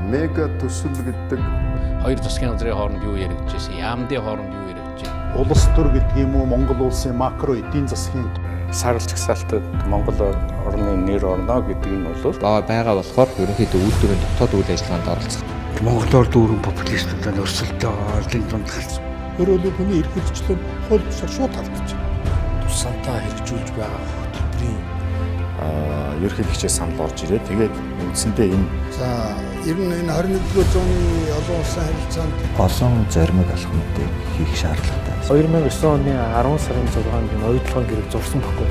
мега төсөл гэдэг хоёр засгийн газрын хооронд юу яригдчихсэн, яамдын хооронд юу яригдчихсэн. Улс төр гэдэг юм уу Монгол улсын макро эдийн засгийн сарлж гсалтад Монгол орны нэр орно гэдэг нь бол байгаа болохоор ерөнхийдөө үйлдвэрийн дотоод үйл ажиллагаанд оролцох. Монголоор дүүрэн популистуудад өрсөлдөө орлын дунд гарсан. өөрөөр хүний эрхлэгчлэн хууль бусаар шууд халдаж байна. Тусантаа хэрэгжүүлж байгаа хөтөлбөрийн ерөнхийлөгчөөс санал орж ирээ. Тэгээд үндсэндээ энэ За ер нь энэ 21-р зууны олон улсын харилцаанд Олон зоримог алхмуудыг хийх шаардлагатай. 2009 оны 10 сарын 6-нд оюутлогын гэрэл зурсан баггүй.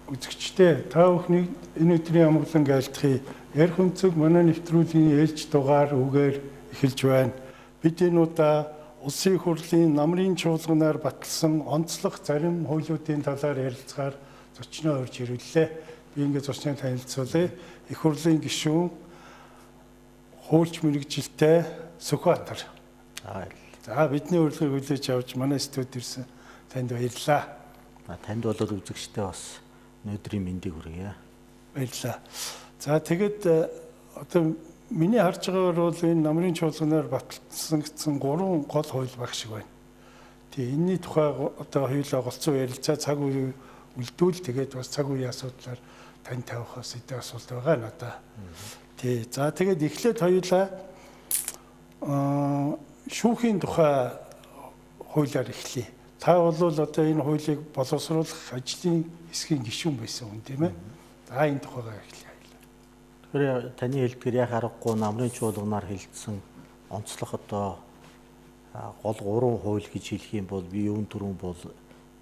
Үзэгчдээ та бүхнийг энэ өдрийн амгалан айлтгахыг ярих өнцөг манай нэвтрүүлгийн ээлж дугаар үгээр эхэлж байна. Бид энэ удаа улсын их хурлын намрын чуулганаар баталсан онцлог зарим хуулиудын талаар ярилцахаар зочноо орж ирүүллээ. Би ингээд зочныг танилцуулъя. Их хурлын гишүүн хуульч мэрэгжилтэй Сүхбаатар. За бидний урилгыг хүлээж авч манай студид ирсэн танд баярлалаа. танд болоод үзэгчтэй бас өнөөдрийн мэндийг хүргье. Баярлалаа. За тэгэд одоо миний харж байгаагаар бол энэ намрын чуулганаар баталсан гэсэн 3 гол хууль баг шиг байна. Тэгээ энэний тухай одоо хоёулаа голцоо ярилцаа цаг үе үлдүүл тэгээд бас цаг үеийн асуудлаар тань тавихаас эдгээр асуулт байгаа надаа. Тий. За тэгээд эхлээд хоёулаа шүүхийн тухай хуулиар эхлэе. Та бол одоо энэ хуулийг боловсруулах ажлын хэсгийн гишүүн байсан хүн тийм ээ. За энэ тухайгаа эхлэе. Тэгэхээр таны хэлдгээр яг аргагүй намрын чуулганаар хилцсэн онцлог одоо гол 3 хууль гэж хэлэх юм бол би юун түрүүн бол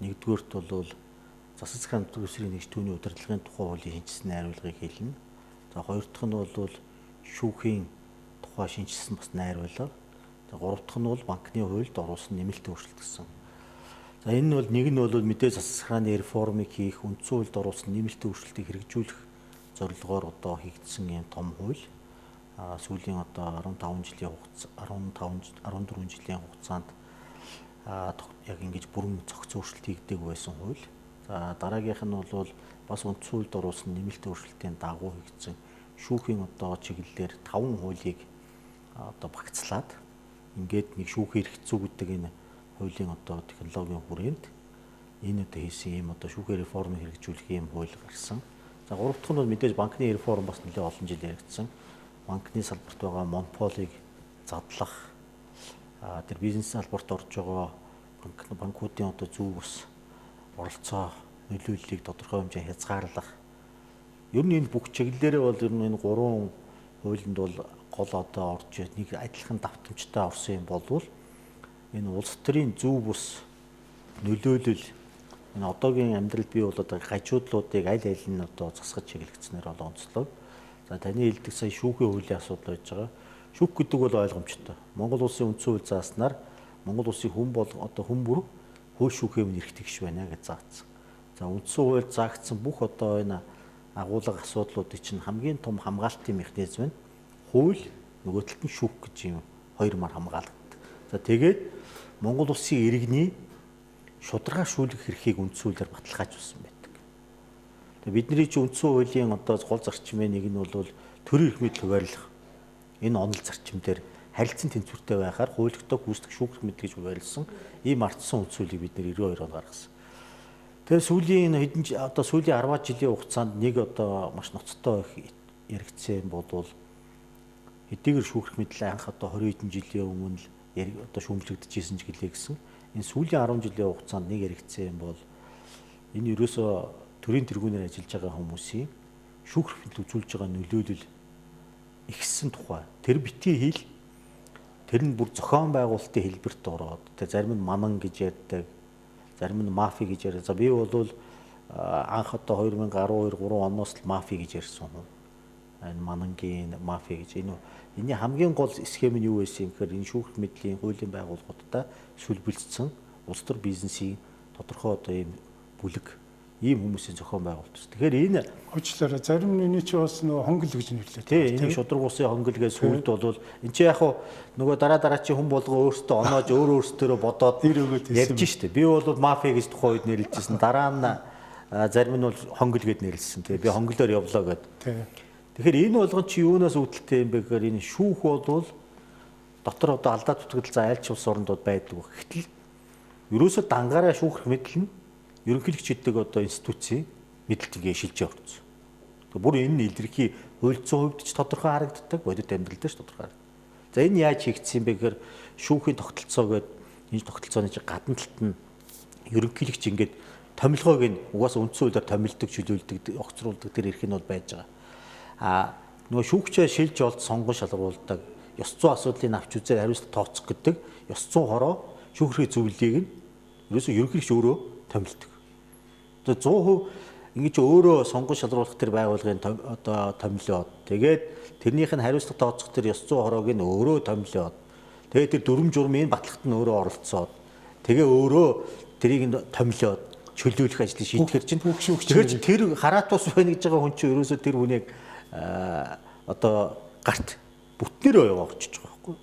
нэгдүгээрт бол засаг захиргааны төсвийн нэгж түүний удирдлагын тухай хуулийн шинжилсэн найруулгыг хэлнэ. За хоёр дахь нь бол шүүхийн тухай шинжилсэн бас найруулга. За гурав дахь нь бол банкны хуульд оруулсан нэмэлт өөрчлөлт гэсэн. За энэ нь бол нэг нь бол мэдээ засаг захиргааны реформыг хийх, үндсэн хуульд оруулсан нэмэлт өөрчлөлтийг хэрэгжүүлэх зорилгоор одоо хийгдсэн юм том хууль. Сүүлийн одоо 14 жилийн хугацаанд яг ингэж бүрэн зохиц өөрчлөлт хийгдэг байсан хууль. За дараагийнх нь бол бас үндсэн хуульд оруулсан нэмэлт өөрчлөлтийн дагуу хийгдсэн шүүхийн одоо чиглэлээр 5 хуулийг одоо багцлаад ингээд нэг шүүхийн эрх зүй гэдэг энэ хуулийн одоо технологийн хүрээнд энэ одоо хийсэн юм одоо шүүхийн реформыг хэрэгжүүлэх юм хууль гарсан. За гурав дахь нь бол мэдээж банкны реформ бас нэлээд олон жил яригдсан. Банкны салбарт байгаа монополийг задлах, тэр бизнес салбарт орж байгаа банкуудын одоо зөв ус оролцоо нөлөөллийг тодорхой хэмжээнд хязгаарлах. Ер нь энэ бүх чиглэлээрээ бол ер нь энэ 3 хуулинд бол гол одоо орж нэг адилхан давтамжтай орсон юм болвол энэ улс төрийн зөв бус нөлөөлөл энэ одоогийн амьдрал бий болоод байгаа гажуудлуудыг аль аль нь одоо засгаж чиглэгдснээр бол онцлог. За таны хэлдэг сая шүүхийн хуулийн асуудал байж байгаа. Шүүх гэдэг бол ойлгомжтой. Монгол улсын үндсэн хууль зааснаар Монгол улсын хүн бүр хууль шүүхийн өмнө эрхтэй гиш байна гэж заагдсан. За үндсэн хуульд заагдсан бүх одоо энэ агуулга асуудлуудыг чинь хамгийн том хамгаалтын механизм нь хууль, нөгөө талд нь шүүх гэж юм хоёр мар хамгаалагддаг. За тэгээд Монгол улсын иргэний шударга шүүлгэх эрхийг үндсэн хуулиар баталгаажуулсан байдаг. Тэгээд бидний чинь үндсэн хуулийн одоо гол зарчмын нэг нь бол төрийн эрх мэдэл хуваарлах. Энэ онол зарчим дээр харилцан тэнцвэртэй байхаар хуулигдоо гүйцэтгэх шүүх эрх мэдэл гэж хуваарлсан ийм ардсан үндсэн хуулийг бид нэр 92 онд гаргасан. Тэгээд сүүлийн хэдэн одоо сүүлийн 10 жилийн хугацаанд нэг одоо маш ноцтой яригдсан юм бол хэдийгээр шүүх эрх мэдэл анх одоо 20 хэдэн жилийн өмнө одоо шүүмжлэгдэжсэн ч гэлээ гэсэн. Энэ сүүлийн 10 жилийн хугацаанд нэг яригдсан юм бол энэ ерөөсөө төрийн тэргүүнээр ажиллаж байгаа хүмүүсийн шүүх эрх мэдэл үзүүлж байгаа нөлөөлөл ихссэн тухай. Тэр битгий хэл тэр нь бүр зохион байгуулалтын хэлбэрт ороод тэр зарим нь манан гэж ярьдаг, зарим нь мафи гэж ярьдаг. За би бол анх одоо 2012-3 оноос л мафи гэж ярьсан хүн. Энэ манангийн мафи гэж энэ хамгийн гол схем нь юу байсан юм гэхээр энэ шүүх эрх мэдлийн хуулийн байгууллагуудаа сүлбэлцсэн улс төр бизнесийн тодорхой одоо ийм бүлэг ийм хүмүүсийн зохион байгуулалт. Тэгэхээр энэ Уучлаарай, зарим нь чи бас нөгөө хонгол гэж нэрлэдэг. тий энийг шудраг усын хонгол гэж сүлд бол энэ чи яг нөгөө дараачийн хүн болго өөртөө оноож өөртөө бодоод ярьж штэ. Би бол мафия гэж тухайн үед нэрлэжсэн. Дараа нь зарим нь бол хонгол гэж нэрлсэн. Тий би хонголоор явлаа гэд. Тэгэхээр энэ болгон чи юунаас үүдэлтэй юм бэ гэхээр энэ шүүх бол дотор одоо алдаа дутагдал за айлч улс орнууд байдаг. Гэтэл ерөөсөө дангаараа шүүхрэх мэдэл нь ерөнхийлөгч гэдэг одоо институцийн мэдэлтийг шилжиж орсон. Бүр энэ нь илэрхий хуульцсан хувьд ч тодорхой харагддаг, бодит амьдрал дээр ч тодорхой харагддаг. За энэ яаж хийгдсэн юм бэ гэхээр шүүхийн тогтолцоо гэдэг энэ тогтолцооны чинь гадна талд нь ерөнхийлөгч ингээд томилгоог нь угаасаа үндсэн хуулиар томилдог, чөлөөлдөг, огцруулдаг тэр эрх нь бол байж байгаа. Нөгөө шүүгчээ шилж олд сонгон шалгаруулдаг, ёс зүйн асуудлыг авч үзээд хариуцлага тооцох гэдэг ёс зүйн хороо шүүхрийн зөвлөлийг нь ерөөсөө ерөнхийлөгч өөрөө томилдог. Одоо 100% ингэж өөрөө сонгон шалгаруулах тэр байгууллагын одоо томилоод тэгээд тэрнийх нь хариуцлага тооцох тэр ёс зүйн хороог нь өөрөө томилоод тэгээд тэр дүрм журмын батлагт нь өөрөө оролцоод тэгээ өөрөө тэрийг нь томилоод чөлөөлөх ажлыг шийдэхэр чинь тэгэхээр тэр хараат ус байна гэж байгаа хүн чинь ерөөсөө тэр хүнийг одоо гарт бүтнээрөө явуулчихж байгаа байхгүй.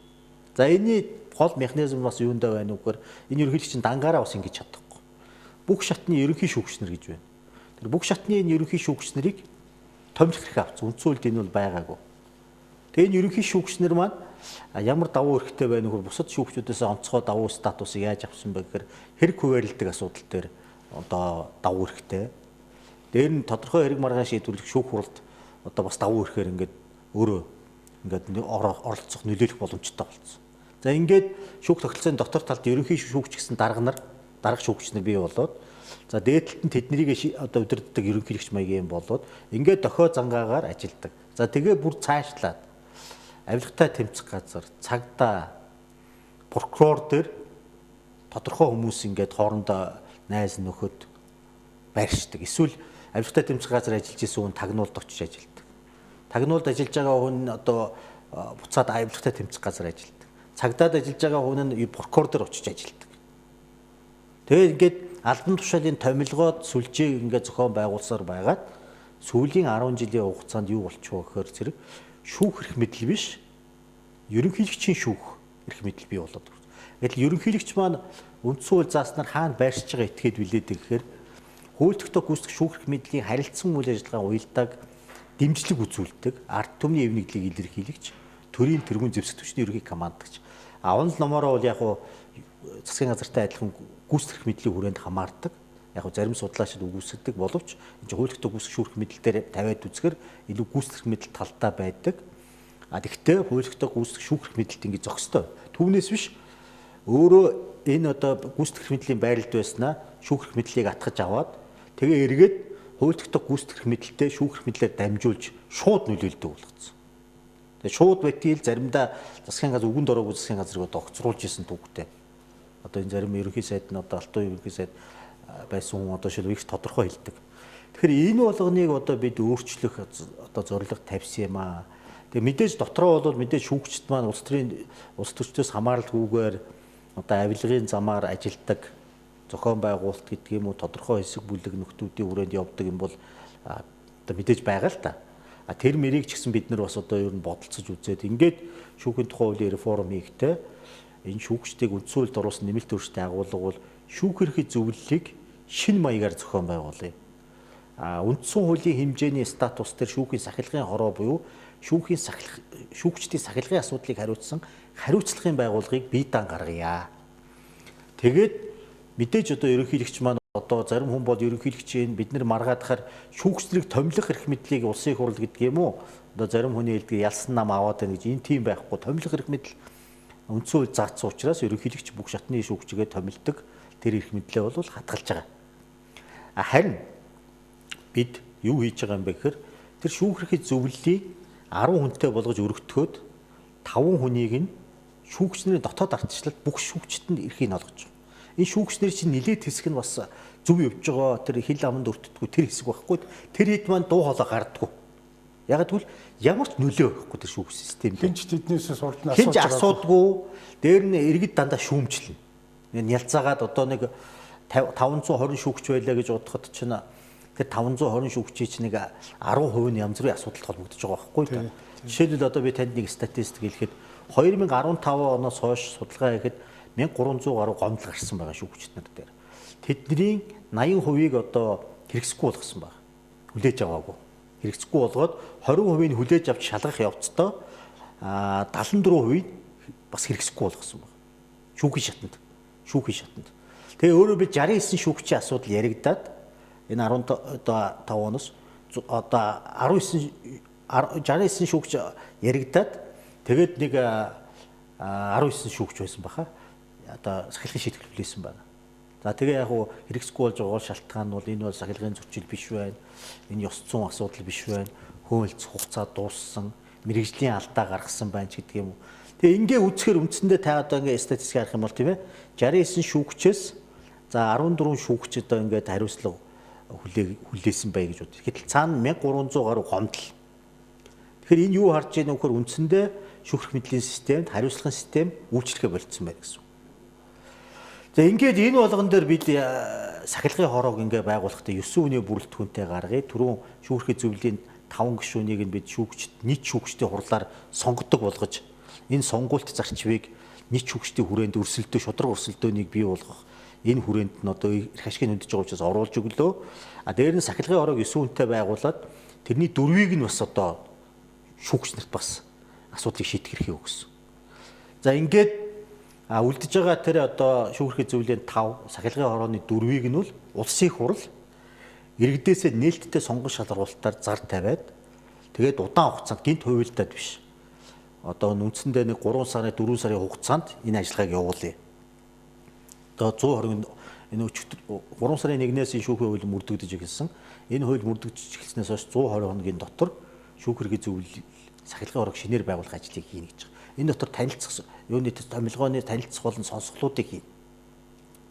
За энэний гол механизм бас юундаа байна вэ гэхээр энэ ерөнхийлөгч чинь дангаараа бас ингэж чадахгүй. Бүх шатны ерөнхий шүүгчнэр гэж байна. Тэр бүх шатны энэ ерөнхий шүүгчнэрийг томилох хэрэг авц. Үндсэн хуулинд энэ бол байгаагүй. Тэгээ энэ ерөнхий шүүгчнэр маань ямар давуу эрхтэй байна вэ гэхээр бусад шүүгчдээс онцгой давуу статусыг яаж авсан бэ гэхээр хэрэг хуваарлдаг асуудал дээр одоо давуу эрхтэй. Дээр нь тодорхой хэрэг маргаан шийдвэрлэх шүүх хуралд одоо бас давуу эрхээр ингээд өөрөө ингээд оролцох нөлөөлөх боломжтой болсон. За ингээд шүүх тогтолцооны дотор талд ерөнхий шүүгч гэсэн дарга шүүгч нар бий болоод за дээдлэлт нь тэднийг одоо удирддаг ерөнхийлөгч маягийн болоод ингээд дохио зангаагаар ажилладаг. За тэгээ бүр цаашлаад авилгатай тэмцэх газар, цагдаа, прокурор дээр тодорхой хүмүүс ингээд хоорондоо найз нөхөд байршдаг. Эсвэл авилгатай тэмцэх газар ажиллаж исэн хүн тагнуулд очиж ажилладаг. Тагнуулд ажиллаж байгаа хүн одоо буцаад авилгатай тэмцэх газар ажилладаг. Цагдаад ажиллаж байгаа хүн нь прокурор дээр очиж ажилладаг. Тэгээд ингээд албан тушаалын томилгоод сүлжээг ингээд зохион байгуулсаар байгаад сүүлийн 10 жилийн хугацаанд юу болчихоо гэхээр зэрэг шүүх эрх мэдэл биш ерөнхийлөгчийн шүүх эрх мэдэл бий болоод байна. Гэтэл ерөнхийлөгч маань үндсэн хууль зааснаар хаана байршиж байгаа этгээд билээд гэхээр хууль тогтоох гүйцэтгэх шүүх эрх мэдлийн харилцан үйл ажиллагаа уялдааг дэмжлэг үзүүлдэг ард түмний эв нэгдлийг илэрхийлэгч төрийн тэргүүн зэвсэгтвчний ерөнхий командагч онол номороо бол яг засгийн газартай адилхан гүйцэтгэх мэдлийг хүрээнд хамаардаг. Яг зарим судлаачид үгүйсгдэг боловч энэ хууль тогтоох гүйцэтгэх шүүх мэдэл дээр тавиад үзэхэр илүү гүйцэтгэх мэдэл талтай байдаг. Тэгэхдээ хууль тогтоох гүйцэтгэх шүүх мэдэлт ингэ зохистой. Түүнээс биш өөрөө энэ одоо гүйцэтгэх мэдлийн байрлалд байснаа шүүх мэдлийг атгаж аваад тэгээ эргээд хууль тогтоох гүйцэтгэх мэдэлтэй шүүх мэдлээр дамжуулж шууд нөлөөлдөг болгоцсон. Тэгээ шууд байтил заримдаа засгийн газар үгэнд ороогүй засгийн газрыг одоо огцруулж исэн түүхтэй. Одоо энэ зарим ерөнхий сайд нь одоо алтан ерөнхий сайд байсан хүн одоо шил их тодорхой хэлдэг. Тэгэхээр энэ болгоныг одоо бид өөрчлөх одоо зорилго тавьсан юм аа. Тэгээ мэдээж дотроо бол мэдээж шүүгчд маань улс төрчдөөс хамааралгүйгээр одоо авилгын замаар ажилдаг зохион байгуулалт гэдэг юм уу тодорхой хэсэг бүлэг нөхдүүдийн хүрээнд явдаг юм бол одоо мэдээж байгаа л та. Тэр мэрийг ч гэсэн бид нар бас одоо ер нь бодолцож үзээд ингээд шүүхийн тухай хуулийн реформ хийхдээ энэ шүүгчдийг үндсэн хуульд оруулсан нэмэлт өөрчлөлтийн агуулга бол шүүх эрхий зөвлөлийг шинэ маягаар зохион байгуулъя. Үндсэн хуулийн хэмжээний статус төр шүүхийн сахилгын хороо буюу шүүгчдийн сахилгын асуудлыг хариуцсан хариуцлагын байгууллагыг бие даан гаргая. Тэгээд мэдээж одоо ерөнхийлөгч маань одоо зарим хүн бол ерөнхийлөгчийн бид нар маргаадахаар шүүгчдрийг томилох эрх мэдлийг улсын хурал гэдэг юм уу? Одоо зарим хүний хэлдэг ялсан нам аваад байна гэж энэ тийм байхгүй. Томилох эрх мэдэл үндсэн хууль заасан учраас ерөнхийлөгч бүх шатны шүүгчгээ томилдог тэр эрх мэдлээ бол хадгалж байгаа. Харин бид юу хийж байгаа юм бэ гэхээр тэр шүүх эрхий зөвлөлийг 10 хүнтэй болгож өргөтгөөд 5 хүнийг нь шүүгчнэрийн дотоод ардчлалд бүх шүүгчдэнд эрхийг олгож байгаа. Энэ шүүгчнэр чинь нэлээд хэсэг нь бас зөв явж байгаа тэр хил аманд өртдөггүй тэр хэсэг байхгүй. Тэр хэд маань дуу хоолой гардаггүй. Яг тэгвэл ямар ч нөлөө байхгүй тэр шүүх систем. Хинч тэднээс сурдна асууж асуудгүй. Дээр нь иргэд дандаа шүүмжлэн. Нялцаагаад одоо нэг 520 шүүгч байлаа гэж бодоход чинь Тэгэхээр 520 шүүгчийн чинь нэг 10% нь янз бүрийн асуудалд холбогдож байгаа байхгүй юу? Жишээлбэл одоо би танд нэг статистик хэлэхэд 2015 оноос хойш судалгаа хийхэд 1300 гаруй гомдол гарсан байгаа шүүгчид нар дээр. Тэдний 80%-ийг одоо хэрэгсэхгүй болгосон байна. Хүлээж аваагүй. Хэрэгсэхгүй болгоод 20%-ийг хүлээж авч шалгах явцдаа 74% бас хэрэгсэхгүй болгосон байна. Шүүхийн шатанд. Тэгээ өөрөөр бил 69 шүүгчийн асуудал яригадаад энэ 15 оноос одоо 69 шүүгч яригадаад тэгээд нэг 19 шүүгч байсан баха. Одоо сахилгын шийтгэл хүлээсэн байна. За тэгээ яг хуу хэрэгсэхгүй болж байгаа шалтгаан нь бол энэ бол сахилгын зөрчил биш байна. Энэ ёс зүйн асуудал биш байна. Хөөлц хугацаа дууссан, мэрэгжлийн алдаа гаргасан байна ч гэдэг юм уу. Тэгээ ингээ үзэхээр үндсэндээ та одоо ингээ статистик харах юм бол тийм ээ 69 шүүгчээс за 14 шүүгч одоо ингээд хариуцлага хүлээсэн бай гэж бод. Гэтэл цаана 1300 гаруй гомдол. Тэгэхээр энэ юу харж байгаа нөхөр үндсэндээ шүүхрэх мэдлийн системд хариуцлагын систем үйлчлэхэ болцсон байна гэсэн. За ингээд энэ болгон дээр бид сахилгын хороог ингээ байгуулахдаа 9 хүний бүрэлдэхүүнтэй гаргая. Түрүүн шүүхрэх зөвлөлийн 5 гишүүнийг нь бид нийт шүүгчдийн хурлаар сонгодог болгож энэ сонгуульт зарчмыг нийт шүүгчдийн хүрээнд шудраг өрсөлдөөнийг бий болгох энэ хүрээнд нь одоо их ашиг хөндөж байгаа учраас оруулж өглөө. Дээр нь сахилгын хороог 9 хүнтэй байгуулад тэрний 4-ийг нь бас одоо шүүгч нарт бас асуудлыг шийдэх хэрэгтэй өгсөн. За ингээд үлдэж байгаа тэр одоо шүүхрэх зөвлөлийн 5 сахилгын хорооны 4-ийг нь бол улсын хурал иргэдээсээ нээлттэй сонгон шалгаруулалтаар зар тавиад тэгээд удаан хугацаанд гинт хувилдаад биш. Одоо үндсэндээ нэг 3 сарын 4 сарын хугацаанд энэ ажиллагааг явуулъя. Одоо 120 энэ 3 сарын 1-ээс энэ шүүхийн хууль мөрдөгдөж эхэлсэн. Энэ хууль мөрдөгдөж эхэлснээс хойш 120 хоногийн дотор шүүхрэх зөвлөл сахилгын хорог шинээр байгуулах ажлыг хийнэ гэж байна. Энэ дотор танилцах юуны томилгооны танилцах болон сонсголуудыг хийнэ.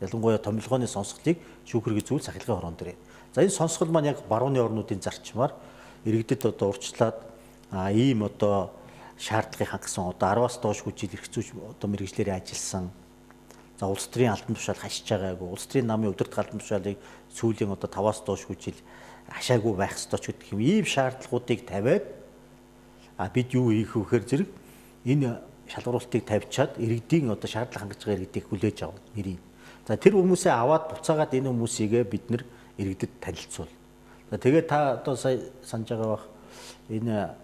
Ялангуяа томилгооны сонсголыг шүүхрэх зөвлөл сахилгын хороон дээр. За энэ сонсгол маань яг барууны орнуудын зарчмаар иргэдэд одоо урьдчилаад ийм одоо шаардлагыг хангасан одоо 10-аас доош хүчил эрх зүйч одоо мэрэгжлэрээ ажилласан. За улс төрийн албан тушаал хашиж байгаагүй. Улс төрийн намын удирдах албан тушаалыг сүүлийн одоо 5-аас доош хүчил хашаагүй байх ёстой ч гэдэг юм. Ийм шаардлагуудыг тавиад бид юу хийх вэ гэхээр зэрэг энэ шалгаруултыг тавьчаад иргэдийн одоо шаардлага хангаж байгаа иргэдийг хүлээж авах нэрийг. За тэр хүмүүсээ аваад буцаагаад энэ хүмүүсийг бид нэр иргэдэд танилцуул. За тэгээд та одоо сая санаж байгаа бах энэ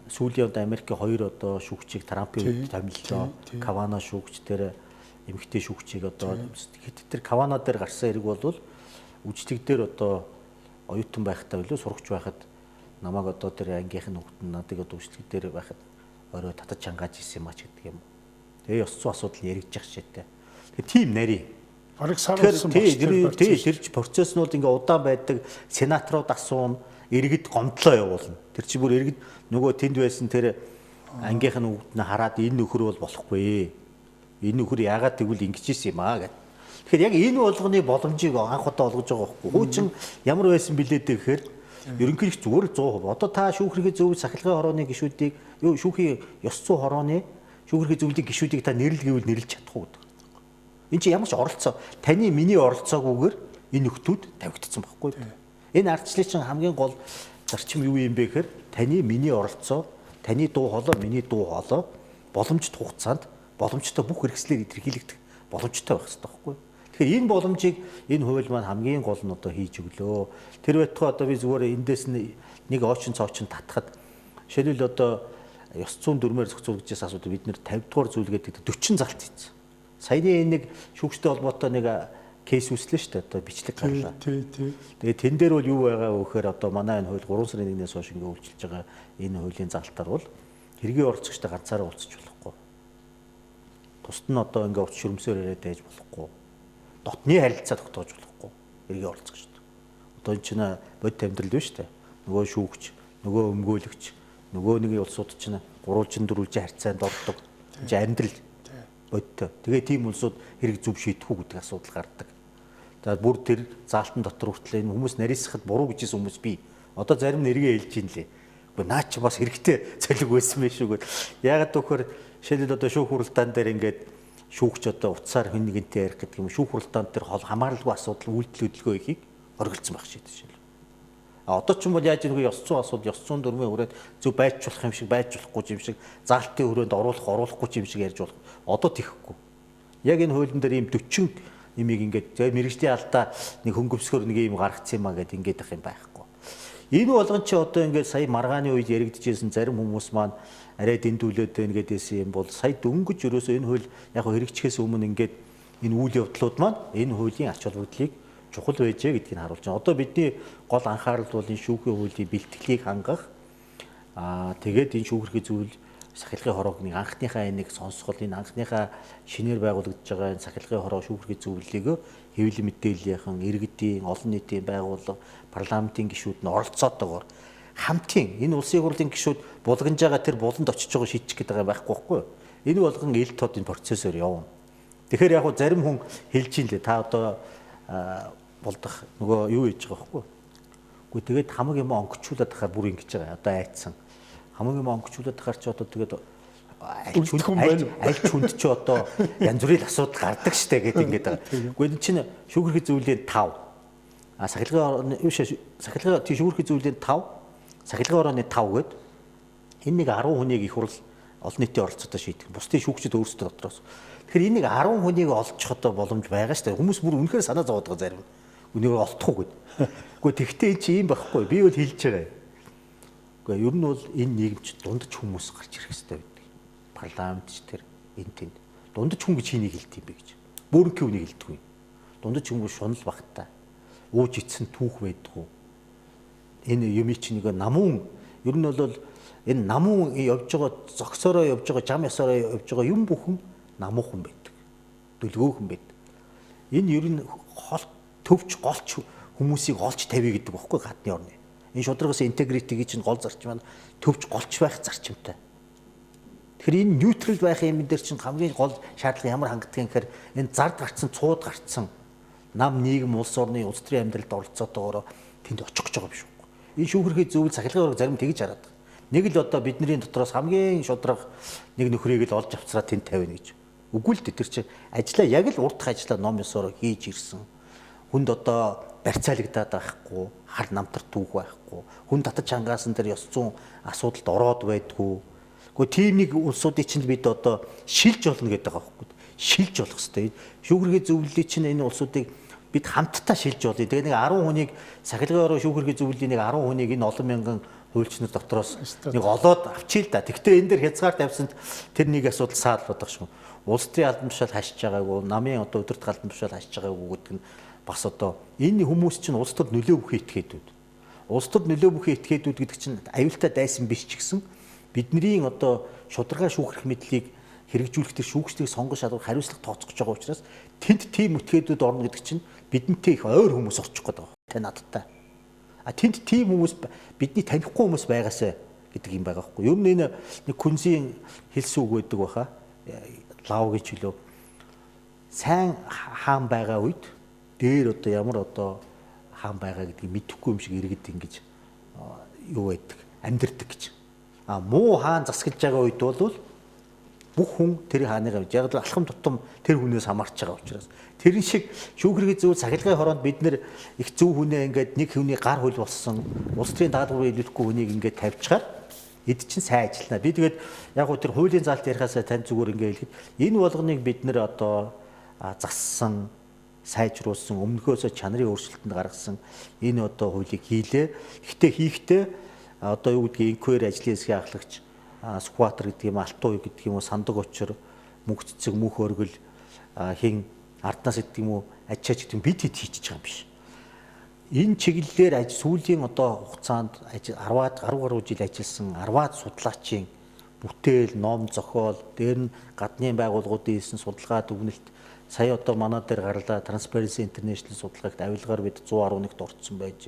сүүлийн одоо Америкийн 2 одоо шүүгчийг Трампын үед томиллоо. Кавана шүүгч тэр эмэгтэй шүүгчийг одоо хэд тэр Кавана дээр гарсан хэрэг бол үжлэг дээр одоо оюутан байхдаа билүү сурагч байхад намайг одоо тэр ангийнх нь хүүхэд надыг одоо үжлэг дээр байхад орой татаж чангааж ирсэн юм ач гэдэг юм. Тэгээ ёс зүйн асуудал яригдчих шээтэй. Тэгээ тийм нарийн Бараг саруулсан тэрч процесс нь бол ингээ удаан байдаг. Сенаторууд асуун, иргэд гомдлоо явуулна. Тэр чи бүр иргэд нөгөө тэнд байсан тэр ангийнх нь хүүхэд нь хараад энэ нөхөр бол болохгүй. Энэ нөхөр яагаад тэгвэл ингэж ийсэн юм аа гэд. Тэгэхээр яг энэ болгоны боломжийг анх удаа олгож байгаа байхгүй. Хуучин ямар байсан билээ гэхээр ерөнхийдөө зүгээр л 100%. Одоо та шүүхрэх зөвлөл сахилгын хорооны гишүүдийг шүүхийн ёс зүйн хорооны шүүхрэх зөвлөлийн гишүүдийг та нэрлэл гэвэл нэрлэж чадахгүй гэдэг. Энд чинь ямар ч оролцоо таны миний оролцоогүйгээр энэ нөхдүүд тавигдсан байхгүй. Энэ ардчлалын чинь хамгийн гол зарчим юу юм бэ гэхээр таны миний оролцоо, таны дуу хоолой, миний дуу хоолой боломжит хугацаанд боломжтой бүх хэрэгслээр илэрхийлэгдэх боломжтой байх хэрэгтэй байхгүй. Тэгэхээр энэ боломжийг энэ хууль маань хамгийн гол нь одоо хийж өглөө. Тэр байтугай одоо би зүгээр эндээс нэг оочин цоочин татхад жишээлбэл одоо ёс зүйн дүрмээр зохицуулж асуудал бид нэр 50 дугаар зүйлгээд 40 залт хийсэн. Саяны нэг шүүгчтэй холбоотой нэг кейс үүслээ шүү дээ. Одоо бичлэг гарлаа. Тэгээ тэн дээр бол юу байгаа вэ гэхээр одоо манай энэ хууль 3 сарын 1-ээс хойш ингээ үйлчилж байгаа энэ хуулийн залтаар бол хэргийн оролцогчтой ганцаараа уулзч болохгүй. Тусад нь одоо ингээ уч шүрмсээр ирээд байж болохгүй. Дотны харилцаа тогтоож болохгүй. Хэргийн оролцогчтой. Одоо энэ чинь бодит амьдрал биш үү? Нөгөө шүүгч, нөгөө өмгөөлөгч, нөгөө нэг улсууд чинь гурвалжин дөрвөлжин харьцаанд ордог. Энд амьдрал бодтой. Тэгээ тийм улсууд хэрэг зөв шийдэх үү гэдэг асуудал гардаг. За бүр тэр заалтан дотор хүртэл энэ хүмүүс нарийсахад буруу гэжсэн хүмүүс бий. Одоо зарим нэргээ хэлж ийн лээ. Гэхдээ наа чи бас хэрэгтэй цолиг байсан байх шүү гэд. Яагаад гэвэл жишээлбэл одоо шүүх хуралдаан дээр ингээд шүүгч одоо утсаар хэн нэгэнтэй ярих гэдэг юм. Шүүх хуралдаан дээр хамааралгүй асуудал үйлдэл хөдөлгөөн ихийг хоригдсан байх шийдэж шээ. Одоо ч юм бол яаж нэг ёс зүйн асуудал, ёс зүйн дүрмийн хүрээд зөв байжуулах юм шиг, байж болохгүй юм шиг, заалтын хүрээнд оруулахгүй юм шиг ярьж болох. Одоо тэхгүй. Яг энэ хуулийн дээр ийм 40 нэмийг ингээд мэргэжлийн алдаа нэг хөнгөвсгөр нэг юм гаргацсан юмаа гэдэг ингээд ах юм байхгүй. Энэ болгон чи одоо ингээд сая маргааны үед яригдчихсэн зарим хүмүүс маань арай дэндүүлээд байна гэдээсэн юм бол сая дөнгөж ерөөсөө энэ хууль яг хэрэгжихээс өмнө ингээд энэ үйл явдлууд маань энэ хуулийн ач холбогдлыг чухал байжээ гэдгийг харуулж байна. Одоо бидний гол анхаарал бол энэ шүүхийн хуулийн бэлтгэлийг хангах тэгээд энэ шүүхэрхий зүйл сахилгын хороог нэг анхныхаа энийг сонсгол энэ анхныхаа шинээр байгуулагдж байгаа энэ сахилгын хороо шүүхэрхий зүйлийг хэвлэл мэдээллийнхэн иргэдийн олон нийтийн байгууллага парламентын гишүүд нь оролцоотойгоор хамтын энэ улсын хурлын гишүүд булганж байгаа тэр буланд очиж байгаа шийдчих гэдэг байгаа байхгүй байхгүй юу? Энэ болгон ил тод энэ процессор явна. Тэгэхээр яг зарим хүн хэлж ин лээ та одоо болдох нөгөө юу хийж байгаа байхгүй юу? Гэхдээ тэгээд хамаг юм онгоцуулаад тахаар бүр ингэж байгаа. Одоо айцсан. Хамаг юм онгоцуулаад тахаар ч одоо тэгээд аль хүнд ч одоо янз бүрийн асуудал гардаг штэ гэдэг ингэж байгаа. Гэхдээ энэ чинь шүүхэрхий зүйлийн 5. Сахилгын шүүхэрхий зүйлийн 5. Сахилгын орооны 5 гээд энэ нэг 10 хүнийг их хурл олон нийтийн оролцоотой шийдэх. Бусдын шүүгчид өөрсдөө дотроос. Тэгэхээр энийг 10 хүнийг олчих одоо боломж байгаа шүү дээ. Хүмүүс бүр үнэхээр санаа зовоод байгаа зарим. Үнийг олдохгүй гээд. Гэхдээ тэгтээ энэ чи юм байхгүй. Би бол хэлж байгаа. Гэхдээ ер нь бол энэ нийгэмч дундаж хүмүүс гарч ирэх хэрэгтэй байдаг. Парламентч тэр энэ тэнд. Дундаж хүн гэж хэнийг хэлдэг юм бэ гэж. Бөөрөнхий үнийг хэлдэг юм. Дундаж хүмүүс шунал багтаа. Ууж ицсэн түүх байдгүй. Энэ юм чи нэг намун ер нь бол энэ намун явж байгаа зогсоороо явж байгаа жам ясаараа явж байгаа юм бүхэн намуухан байдаг. Дүлгөөхөн байдаг. Энэ ер нь төвч голч хүмүүсийг олж тавья гэдэг багхгүй гадны орны. Энэ шударгаас интегритигийн чинь гол зарчим маань төвч голч байх зарчимтай. Тэгэхээр энэ ньютрал байх юм дээр чинь хамгийн гол шаардлага ямар хангагдгийг гэхээр энэ зард гарцсан, цууд гарцсан нам нийгэм улс орны улс төрийн амьдралд оролцоотойгоор тэнд очих гэж байгаа биш үү? Энэ шүүхэрхий зөвл сахилгын орог зарим тэгж хараад байгаа. Нэг л одоо бидний дотроос хамгийн шудраг нэг нөхрийг л олж авцраа тэнд тавина гэж. Үгүй л тэр чинь ажиллаа яг л уртх ажиллаа ном ёсоор хийж ирсэн. Хүнд одоо барьцаалагдаад байхгүй, хар намтар түүх байхгүй, хүн татаж хангаасан дээр ёс зүйн асуудалд ороод байдгүй. Гэхдээ тийм нэг улсуудыг чинь бид одоо шилж болно гэдэг байгаа байхгүй. Шилж болох хэрэгтэй. Шүүхэрхий зөвлөлийг чинь энэ улсуудыг бид хамтдаа шилж болъё. Тэгээ нэг 10 хүнийг сахилгын ороо шүүхэрхий зөвлөлийн нэг 10 хүнийг энэ олон мянган хуульчнууд дотроос нэг олоод авчий л да. Тэгвэл энэ дээр хязгаар тавьсанд тэр нэг асуудал саал бодох шүү. Улс төрийн албан тушаал хашиж байгаагүй, намын одоо өдөрт албан тушаал хашиж байгаагүй гэдэг нь бас одоо энэ хүмүүс чинь улс төрд нөлөө бүхий этгээдүүд. Улс төрд нөлөө бүхий этгээдүүд гэдэг чинь аюултай дайсан биш ч гэсэн бидний одоо шударга шүүхрэх мэдлийг хэрэгжүүлэх тэр шүүгчдийг сонгох шалгуур хариуцлага тооцоож байгаа учраас тэнд тийм этгээдүүд орно гэдэг чинь бидэнтэй их ойр хүмүүс орчих гээд байгаа. Тэ надтай. Тэнд тийм хүмүүс бидний танихгүй хүмүүс байгаасаа гэдэг юм байгаа байхгүй. Ер нь энэ нэг күнзийн хэлсэн үг байдаг баха. Лав гэж хэлөө. Сайн хаан байгаа үед дээр одоо ямар одоо хаан байгаа гэдгийг мэдэхгүй юм шиг иргэд ингэж юу байдаг, амьдэрдэг гэж. Муу хаан засгалж байгаа үед бол бүх хүн тэр хааныгаа яг л алхам тутам тэр хүнээс хамаарч байгаа учраас тэрэн шиг шүүхэрхий зөв сахилгын хороонд бид нэр их зөв хүнээ ингээд нэг хүний гар хөл болсон улс төрийн даатгаврыг илүүхгүй хүнийг ингээд тавьчихаар эд чинь сайн ажиллана. Би тэгээд яг гоо тэр хуулийн заалт ярихаасаа тань зүгээр ингээд хэлэхэд энэ болгоныг бид нэр одоо зассан, сайжруулсан, өмнөхөөсөө чанарын өөрчлөлтөнд гаргасан энэ одоо хуулийг хийлээ. Гэхдээ хийхдээ одоо юу гэдгийг инквайри ажлын хэсгийн ахлагч скватер гэдэг юм, алтуу гэдэг юм уу, сандаг очор, мөнх цэцэг, мөнх өргөл хин арднаас гэдэг юм уу, ачаач гэдэг юм бид хийчихэж байгаа юм биш. Энэ чиглэлээр сүүлийн одоо хугацаанд 10-аад гаруй жил ажилласан 10-аад судлаачийн бүтээл, ном, зохиол, дээр нь гадны байгууллагуудын хийсэн судалгаа дүгнэлт сая одоо манай дээр гарлаа Transparency International судалгаагт авилгаар бид 111-т орцсон байж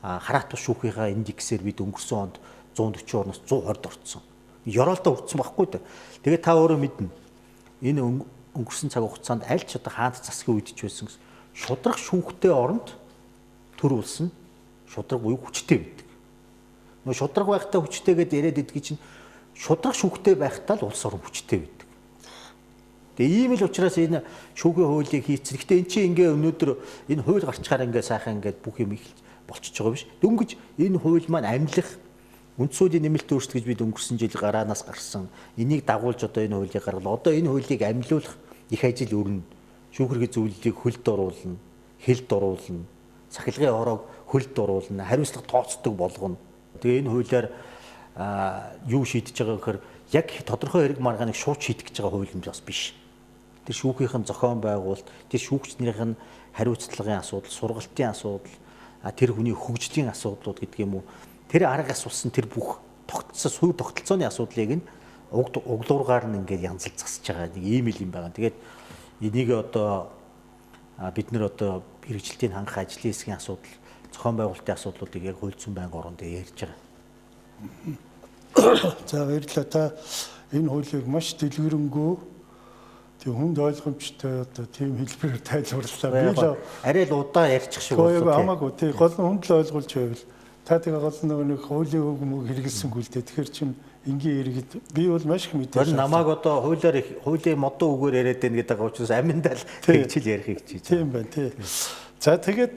байна. Хараат шүүхийнхаа индексээр бид өнгөрсөн онд 140 орноос 120-д орцсон. Ёроолдоо хүрсэн байхгүй дээ. Тэгээд та өөрөө мэднэ. Энэ өнгөрсөн цаг хугацаанд аль ч одоо хаант засгийн үед ч байсан шудраг шүүхтэй оронд төр улс нь шудраг буюу хүчтэй байдаг. Нөгөө шудраг байхдаа хүчтэй гэдээ яриад идэгий чинь шудраг шүүхтэй байхдаа л улс орон хүчтэй байдаг. Тэгээ ийм л учраас энэ шүүхийн хуулийг хийцэн. Гэхдээ эн чинь ингээ өнөөдөр энэ хууль гарчхаар ингээ сайхан ингээ бүх юм их болчихж байгаа биш. Дөнгөж энэ хууль маань амьлах үндсүүлийн нэмэлт өөрчлөлт гэж бид өнгөрсөн жил гараанаас гарсан. Энийг дагуулж одоо энэ хуулийг гаргал. Одоо энэ хуулийг амьлуулах их ажил өрнө. Шүүхэрхий зөвлөлийг хөлд оруулна, хэлд оруулна, сахилгын хороог хөлд оруулна, хариуцлага тооцдог болгоно. Тэгээ энэ хуулиар юу шийдэж байгаа гэхээр яг тодорхой хэрэг маргааныг шууд шийдэх гэж байгаа хууль юм бас биш. Тэр шүүхийнхэн зохион байгуулалт, тэр шүүгчдийн хариуцлагын асуудал, сургалтын асуудал, тэр хүний хөгжлийн асуудлууд гэдэг юм уу. Тэр арга асуусан тэр бүх тогтцол, сувь тогтолцооны асуудлыг нь углуургаар нь ингээд янзалж засаж байгаа нэг ийм юм байна. Тэгээд энийг одоо бид нэр одоо хэрэгжилтийн хангах ажлын хэсгийн асуудал, зохион байгуулалтын асуудлуудыг яг хууль зүйн байнгын оронд ярьж байгаа. За баярлалаа. Та энэ хуулийг маш дэлгэрэнгүй тийм хүнд ойлгомжтой одоо тийм хэлбэрээр тайлбарлалаа. Би л арай л удаа ярьчих шиг боллоо. Хамаагүй тийм гол нь хүнд л ойлгуулж байвал та тэгээ гол нэг хуулийн үг мөг хэрэгэлсэнгүй л дээ. Тэгэхээр чин энгийн иргэд би бол маш их мэдээ. Тэр намайг одоо хуулийн модон үгээр яриад байна гэдэг учраас аминдаа л тэгж л ярихыг хичээж байгаа. Тийм байна тий. За тэгээд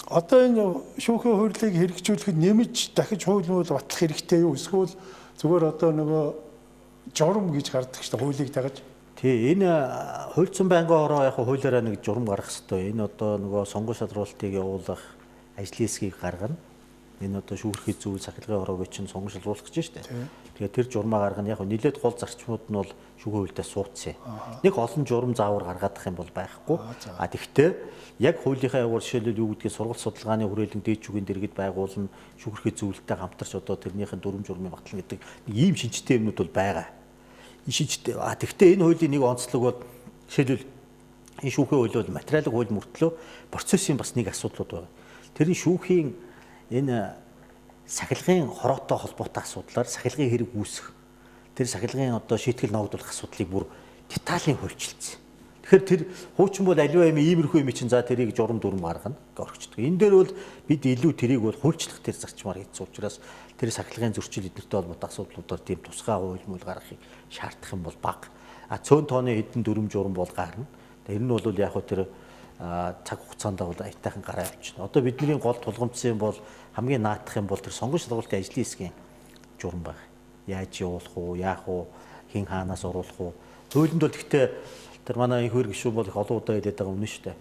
одоо энэ шүүхийн хуулийг хэрэгжүүлэхэд нэмж дахиж хууль мөл батлах хэрэгтэй юу? Эсвэл зүгээр одоо нөгөө журам гэж гардаг шүү дээ хуулийг дагаж. Тий, энэ хууль зүйн байнгын ороо яг хуулиараа нэг журам гаргах хэрэгтэй. Энэ одоо нөгөө сонгуульд шалруулалтыг явуулах ажлын хэсгийг гаргана. Энэ одоо шүүхэрхий зүйл сахилгын ороог чинь сонгуульд шалруулах гэж байна шүү дээ. Тэгээд тэр журмаа гаргана. Яг нэлээд гол зарчмууд нь бол шүүхийн хуульдаа суудсан. Нэг олон журам заавар гаргаадах юм бол байхгүй. Тэгвэл яг хуулийнхаа явуул жишээлбэл юу гэдгийг сургалт судалгааны хүрээлэн дээдчүүгийн дэргэд байгуулна. Шүүхэрхий зүйлтэй хамтарч одоо тэрнийхэн дүрм журмыг батлна гэдэг нэг ийм шинжтэй юмнууд бол байгаа. Тэгвэл энэ хуулийн нэг онцлог бол жишээлбэл энэ шүүхийн хууль бол материалын хууль мөртлөө процессын бас нэг асуудлууд байна. Тэр нь шүүхийн энэ сахилгын хороотой холбоотой асуудлаар сахилгын хэрэг үүсэх тэр сахилгын одоо шийтгэл ногдуулах асуудлыг бүр деталийн хуульчилсан. Тэгэхээр тэр хуучин бол аливаа юм иймэрхүү юм чинь за тэрийг журам дүрм гаргана гэж орчдөг. Энэ дээр бол бид илүү тэрийг бол хуульчлах тэр зарчмаар хийсэн учраас тэр сахилгын зөрчил эднэртэй холбоотой асуудлуудаар тийм тусгай хууль мөл гаргахыг шаардах юм бол бага. Цөөн тооны хэдэн дүрм журам бол гарна. Тэр нь бол яг хөө тэр цаг хугацаанд бол аятайхан гараа явчихна. Одоо бидний гол тулгамдсан юм бол хамгийн наадах юм бол тэр сонгуульд шалгуулалтын ажлын хэсгийн журам баг. Яаж явуулах уу, яах уу, хэн хаанаас оруулах уу. Хуулинд бол гэхдээ тэр манай их хөрг гишүүн бол их олон удаа хэлээд байгаа юм шүү дээ.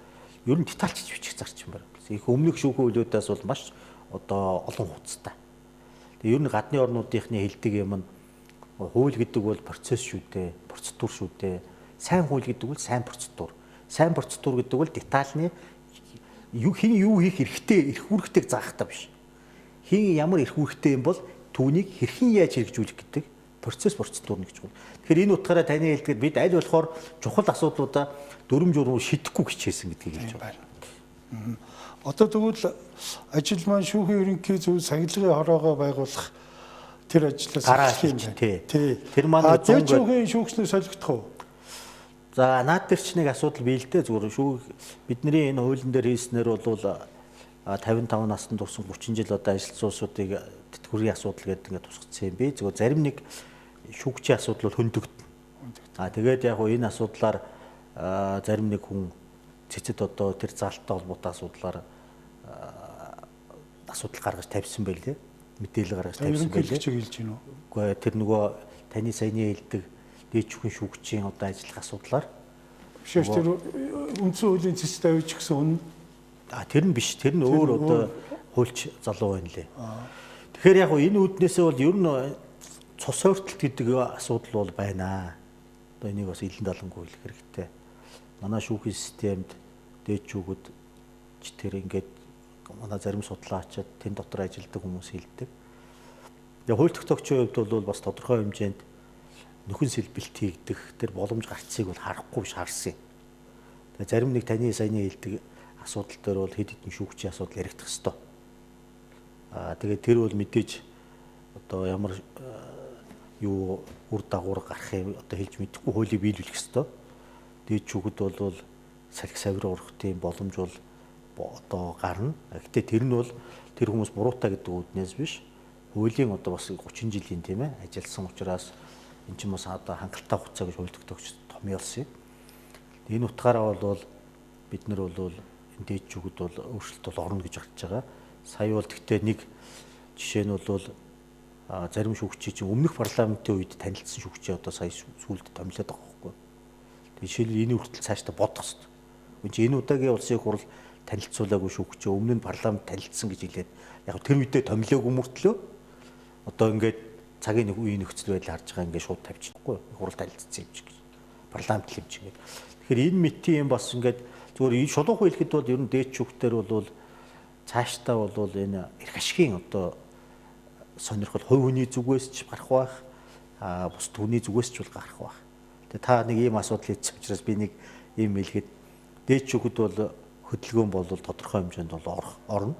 Ер нь детальчж бичих зарчим байна. Их өмнөх шүүхийн хуулиудаас бол маш одоо олон хуцтай. Тэгээ ер нь гадны орнуудынхны хэлдэг юм нь хууль гэдэг бол процесс шүү дээ, процедур шүү дээ. Сайн хууль гэдэг бол сайн процедур. Сайн процедур гэдэг бол детальны хин юу хийх хэрэгтэй, эрх үүрэгтэйг заахтаа биш. Хин ямар эрх үүрэгтэй юм бол түүнийг хэрхэн яаж хэрэгжүүлэх гэдэг процесс процедур гэж байна. Тэгэхээр энэ утгаараа таны хэлдгээр бид аль болохоор чухал асуудлуудаа дүрм журмыг шийдэхгүй хичээсэн гэдгийг хэлж байна. Одоо тэгвэл ажил маань шүүхийн ерөнхий зөв сахилгын хороогоо байгуулах тэр ажлаас эхлэх юм байна. Тий. Тэр маань шүүхийн шүүгчнэр солигдох уу? За наад дээр ч нэг асуудал бий л дээ зүгээр бидний энэ хуулийн дээр хийснээр бол 55 наснд турсан 30 жил одоо ажилтсан улсуудыг тэтгэврийн асуудал гэдэг ингээд тусгацсан юм би. Зүгээр зарим нэг шүүгчийн асуудал бол хөндөгдөн. Тэгээд яг энэ асуудлаар зарим нэг хүн цэцэд одоо тэр заалттай холбоотой асуудлаар асуудал гаргаж тавьсан байлээ. Мэдээлэл гаргаж тавьсан байлээ. Хэлж гин үү? Үгүй тэр нөгөө таны саяны хэлдэг дээдчүүхэн шүүгчийн одоо ажиллах асуудлаар биш тэр үндсэн хуулийн цэцэд тавьж гисэн үнэ. Тэр нь биш. Тэр нь өөр одоо хуульч залуу байна лээ. Тэгэхээр яг энэ үүднээсээ бол ер нь цус ойртолт гэдэг асуудал бол байна. Одоо энийг бас илэн далангүй хэлэх хэрэгтэй. Манай шүүхийн системд дээдчүүгүүд ч тэр ингээд манай зарим судлаачид тэн дотор ажилладаг хүмүүс хэлдэг. Тэгээ хууль тогтоогчийн хувьд бол бас тодорхой хэмжээнд нөхөн сэлбэлт хийгдэх тэр боломж гарцыг бол харахгүй биш харсан. Тэгээ зарим нэг таны саяны хэлдэг асуудал дээр бол хэд хэдэн шүүгчийн асуудал яригдах ёстой. Тэгээд тэр бол мэдээж одоо ямар юу үр дагавар гарахыг одоо хэлж мэдэхгүй хуулийг биелүүлэх ёстой. Дээдчүүгүүд бол салхи савир урах тийм боломж бол одоо гарна. Гэхдээ тэр нь бол тэр хүмүүс буруутай гэдэг үднээс биш. Хуулийн одоо бас 30 жилийн тийм ээ ажилласан учраас энэ ч бас одоо хангалттай хугацаа гэж хууль тогтоогч томьёолсон юм. Энэ утгаараа бол бид нар бол энэ дээдчүүгүүд бол өөрчлөлт бол орно гэж харж байгаа. Сая бол гэхдээ нэг жишээ нь бол зарим шүүгчид чинь өмнөх парламентын үед танилцсан шүүгчээ одоо сая сүүлд томилоод байгаа байхгүй. Тэгээ жишээлбэл энэ хүртэл цаашдаа бодох хэрэгтэй. Энэ удаагийн улсын хурал танилцуулаагүй шүүгчээ өмнө нь парламент танилцсан гэж хэлээд яг тэр үедээ томилоогүй мөртлөө одоо ингээд цагийн нэг үеийн нөхцөл байдал харж байгаа ингээд шууд тавьчихгүй хурал танилцсан юм чи гэж парламент л юм чи гэдэг. Тэгэхээр энэ мэтийн юм бас ингээд зүгээр шулуухан хэлэхэд бол ер нь дээд шүүгтэр бол цаашдаа бол энэ эрх ашигын одоо сонирхол хувь хүний зүгээс ч гарах байх бус түүний зүгээс ч бол гарах байх. Тэгээ та нэг ийм асуудал хийсэн учраас би нэг ийм хэлэхэд дээд шүүгт бол хөдөлгөөн бол тодорхой хэмжээнд бол орно.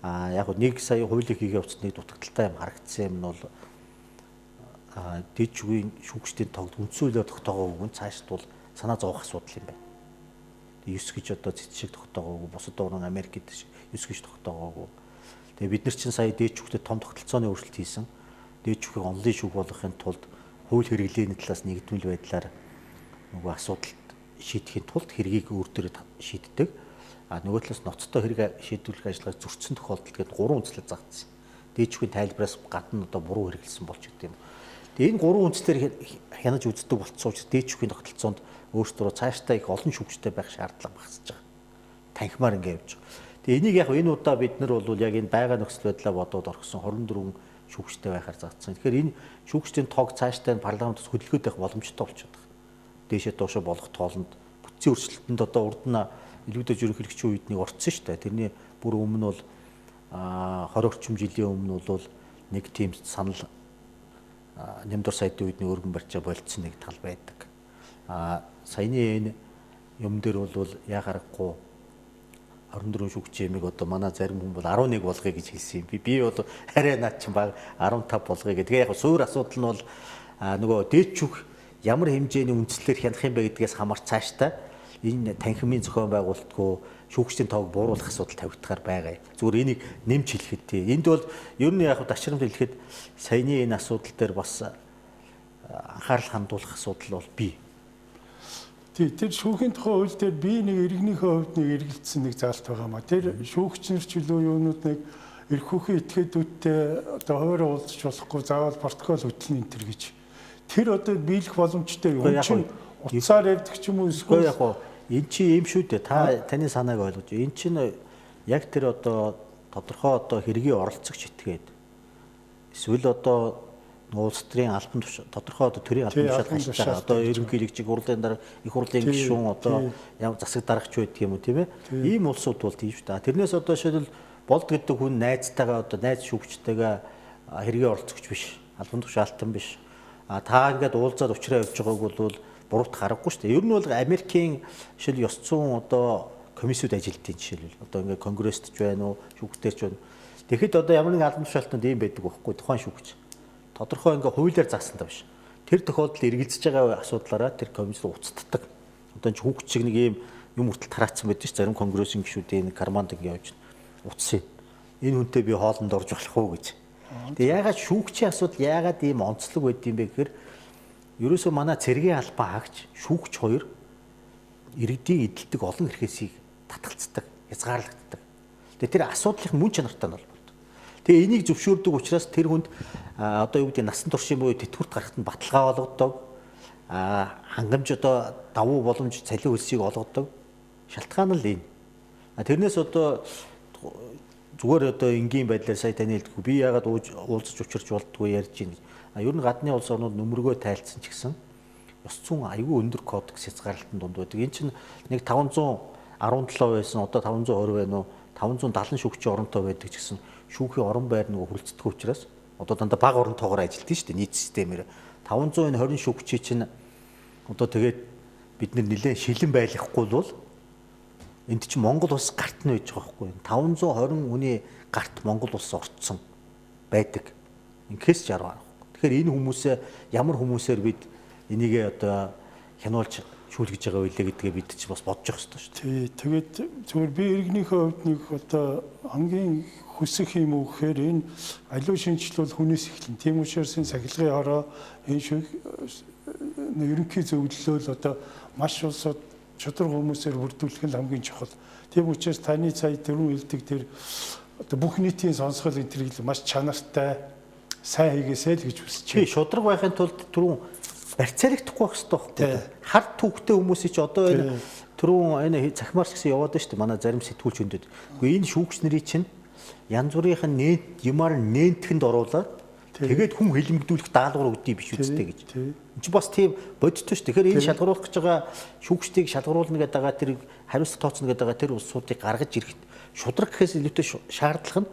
Яг нэг сая хуулийг хийгээ уцсныг дутагдaltaй юм харагдсан юм нь бол дээд шүүгийн шүүгчдийн тогт үндсүүлээр тогтоогоогүй цаашд бол санаа зовох асуудал юм байна. 9 гэж одоо цэц шиг тогтоогоогүй бусад орн Америкт 9 гэж тогтоогоогүй. Тэгээ бид нар чинь сая дээд шүүгтээ том тогтолцооны өөрчлөлт хийсэн. Дээд шүүхийг онлын шүүх болгохын тулд хууль хэрэглээний талаас нэгдмэл байдлаар нөгөө асуудалд шийдэхин тулд хэргийг өөр төрөд шийддэг. Нөгөө талаас ноцтой хэрэг шийдвэрлэх ажиллагааг зөрчсөн тохиолдолд гээд 3 үндслэл заагдсан. Дээд шүүхийн тайлбараас гадна одоо буруу хэрэглэсэн болж байгаа юм. Тэгээ энэ 3 үндслээр хянаж үздэг болцсон учраас дээд шүүхийн тогтолцоонд өөрсдөө цаашдаа их олон шүүгчтэй байх шаардлага багасж байгаа. Танхимаар ингэ явж байгаа. Тэгээ энийг яг энэ удаа бид нар бол яг энэ байгаль нөхцөл байдлаа бодоод орхисон 24 шүүгчтэй байхаар заагдсан. Тэгэхээр энэ шүүгчдийн тог цаашдаа парламентд хөдөлгөөд байх боломжтой болчиход байгаа. Дээшээ доошоо болох тоолонд бүтцийн өөрчлөлтөнд одоо урд нь илүүдэж ерөнхийлөгчийн үед нэг орцсон шүү дээ. Тэрний бүр өмнө бол 20 орчим жилийн өмнө бол нэг тийм санал нэмдор сайдын үед нэг өргөн барьчаа болцсон нэг тал байдаг. Саяны энэ юм дээр бол яа харахгүй 24 шүүгч ямиг одоо манай зарим хүн бол 11 болгоё гэж хэлсэн юм. Би бол арай наад чинь баг 15 болгоё гэдэг. Тэгээ яг суур асуудал нь бол нөгөө дээд шүүх ямар хэмжээний үндслээр хянах юм бэ гэдгээс хамаарч цаашдаа энэ танхимын зохион байгуулалтгүй шүүгчдийн тоог бууруулах асуудал тавигдахаар байгаа. Зүгээр энийг нэмж хэлэхэд тий. Энд бол ер нь яг дашрамд хэлэхэд саяны энэ асуудал дээр бас анхаарал хандуулах асуудал бол бий. Тэр шүүхийн тухай хууль дээр би нэг иргэнийхээ хувьд нэг эргэлцсэн нэг заалт байгаа маа. Тэр шүүгч нар ч илүү юунууд нэг эрх хөхий этгээдүүдтэй одоо хуваараа уулзч болохгүй заавал протокол хөтлөн энэ төр гэж. Тэр одоо биелэх боломжтой юм чинь уцаар явдаг ч юм уу эсвэл яг энэ чи юм шүү дээ. Таны санааг ойлгож. Энэ чинь яг тэр одоо тодорхой одоо хэргийн оролцогч итгээд эсвэл одоо улс төрийн албан тушаал тодорхой одоо төрийн албан тушаал хашиж байгаа. Одоо ерөнхийлөгчийг хурлын дараа их хурлын гишүүн одоо ямар засаг дарагч байдаг юм уу тийм ээ. Ийм улсууд бол тийм шүү дээ. Тэрнээс одоо шийдэл болд гэдэг хүн найзтайгаа одоо найз шүүгчтэйгээ хэргийн оролцогч биш. Албан тушаалтан биш. Та ингээд уулзаад уучраа явж байгааг бол буруут харахгүй шүү дээ. Ер нь бол Америкийн шил ёс зүйн одоо комиссууд ажилтны жишээлбэл одоо ингээд конгресст ч байна уу, шүүгчтэй ч байна. Тэгэхэд одоо ямар нэгэн албан тушаалтанд ийм байдаг байхгүй тухайн шүүгч. Тодорхой ингээд хуулиар заасан та биш. Тэр тохиолдолд эргэлзэж байгаа асуудлаараа тэр комисс руу уцтдаг. Одоо энэ хүүхд шиг нэг ийм юм хүртэл тараацсан байдаг ш. Зарим конгрессийн гишүүдийн карманд ингээд явж уцсан. Энэ хүнтэй би хоолнд орж болох уу гэж. Тэгээ яагаад шүүгчийн асуудал яагаад ийм онцлог байд юм бэ гэхээр ерөөсөө манай цэргийн албан хаагч шүүгч хоёр иргэдийн эдэлдэг олон эрхээсийг татгалцдаг, хязгаарлагддаг. Тэгээ тэр асуудлын мөн чанартай нь бол. Тэгээ энийг зөвшөөрдөг учраас тэр хүнд одоо юу гэдэг насан туршийн буюу тэтгэврт гарахт нь баталгаа олгодог, хангамж одоо давуу боломж цалин хөлсийг олгодог шалтгаан нь л энэ. Тэрнээс одоо зүгээр одоо энгийн байдлаар сая таны хэлдэггүй би яагаад уулзаж учирч болдгоо ярьж байна. Ер нь гадны улс орнууд нөмргөө тайлцсан ч гэсэн ёс зүйн аюул өндөр кодекс хязгаарлалтын дунд байдаг. Энэ чинь нэг 517 байсан одоо 520 байна уу? 570 шүүгчийн оронтой байдаг ч гэсэн шүүхийн орон байр нөгөө хүрэлцдэг учраас одоо дандаа бага оронтойгоор ажилтдаг шүү дээ нийт системээр. 520 шүүгчийн чинь одоо тэгээд бид нэлээд шилэн байлгахгүй бол энд чинь Монгол улс гарт нь байж байгаа байхгүй. 520 хүний гарт Монгол улс орцсон байдаг. Инкээс 60 байна. Тэгэхээр энэ хүмүүсээ ямар хүмүүсээр бид энийгээ одоо хянуулж шүүлгэж байгаа байлээ гэдгээ бид чинь бас бодож явах хэрэгтэй шүү дээ. Тий, тэгээд зүгээр би иргэнийхээ хувьд нэг одоо хамгийн хүсэх юм уу гэхээр энэ аливаа шинжилэл хүнээс эхэлнэ. Тийм учраас энэ сахилгын хороо энэ шиг ерөнхий зөвлөлөөл одоо маш улсууд шудраг хүмүүсээр бүрдүүлэх нь хамгийн чухал. Тийм учраас таны сая түрүүн хэлдэг тэр одоо бүх нийтийн сонсгол энэ төрөл маш чанартай сайн хийгээсэй л гэж хүсэж Тий, шудраг байхын тулд түрүүн барьцаалагдахгүй байх хэрэгтэй байхгүй. Хард түүхтэй хүмүүсийн чи одоо энэ түрүүн энэ цахимаарч гэсэн яваад байна шүү дээ. Манай зарим сэтгүүлч хүндэд. Гэхдээ энэ шүүгч нарын чинь янз бүрийн юмар нэнтгэнд оруулаад тэгээд хүн хилэмгдүүлэх даалгавар өгдөг биш үстэй гэж. Энд чи бас тийм бодиттой шүү. Тэгэхээр энэ шалгаруулах гэж байгаа шүүгчдийг шалгаруулна гэдэг байгаа тэр хариуцлага тооцно гэдэг байгаа тэр улсуудыг гаргаж ирэхэд шудраг гэхээс илүүтэй шаардлага нь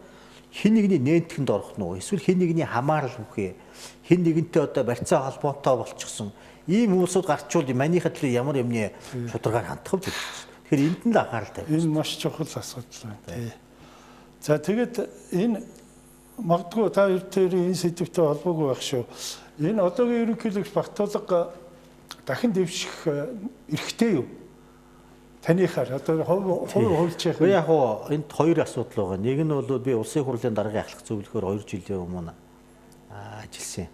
хин нэгний нэнтгэнд орох нь уу эсвэл хин нэгний хамаарал үхээ хин нэгэнтэй одоо барьцаа холбоотой болчихсон ийм хүмүүсүүд гарчвал манийхад л ямар юмны шударгаар хандах вэ? Тэгэхээр энд нь л анхаарал тавьж. Энэ маш чухал асуудал байна. Тий. За тэгээд энэ магадгүй та хоёрын энэ сэдвтэй холбоогүй байх шүү. Энэ одоогийн ерөнхийлөгч Бактулга дахин дэвших эрхтэй юу? Таныхаар одоо хувьч яах вэ? Яг уу энд хоёр асуудал байгаа. Нэг нь бол би улсын хурлын даргын ахлах зөвлөхөөр 2 жилийн өмнө ажилласан.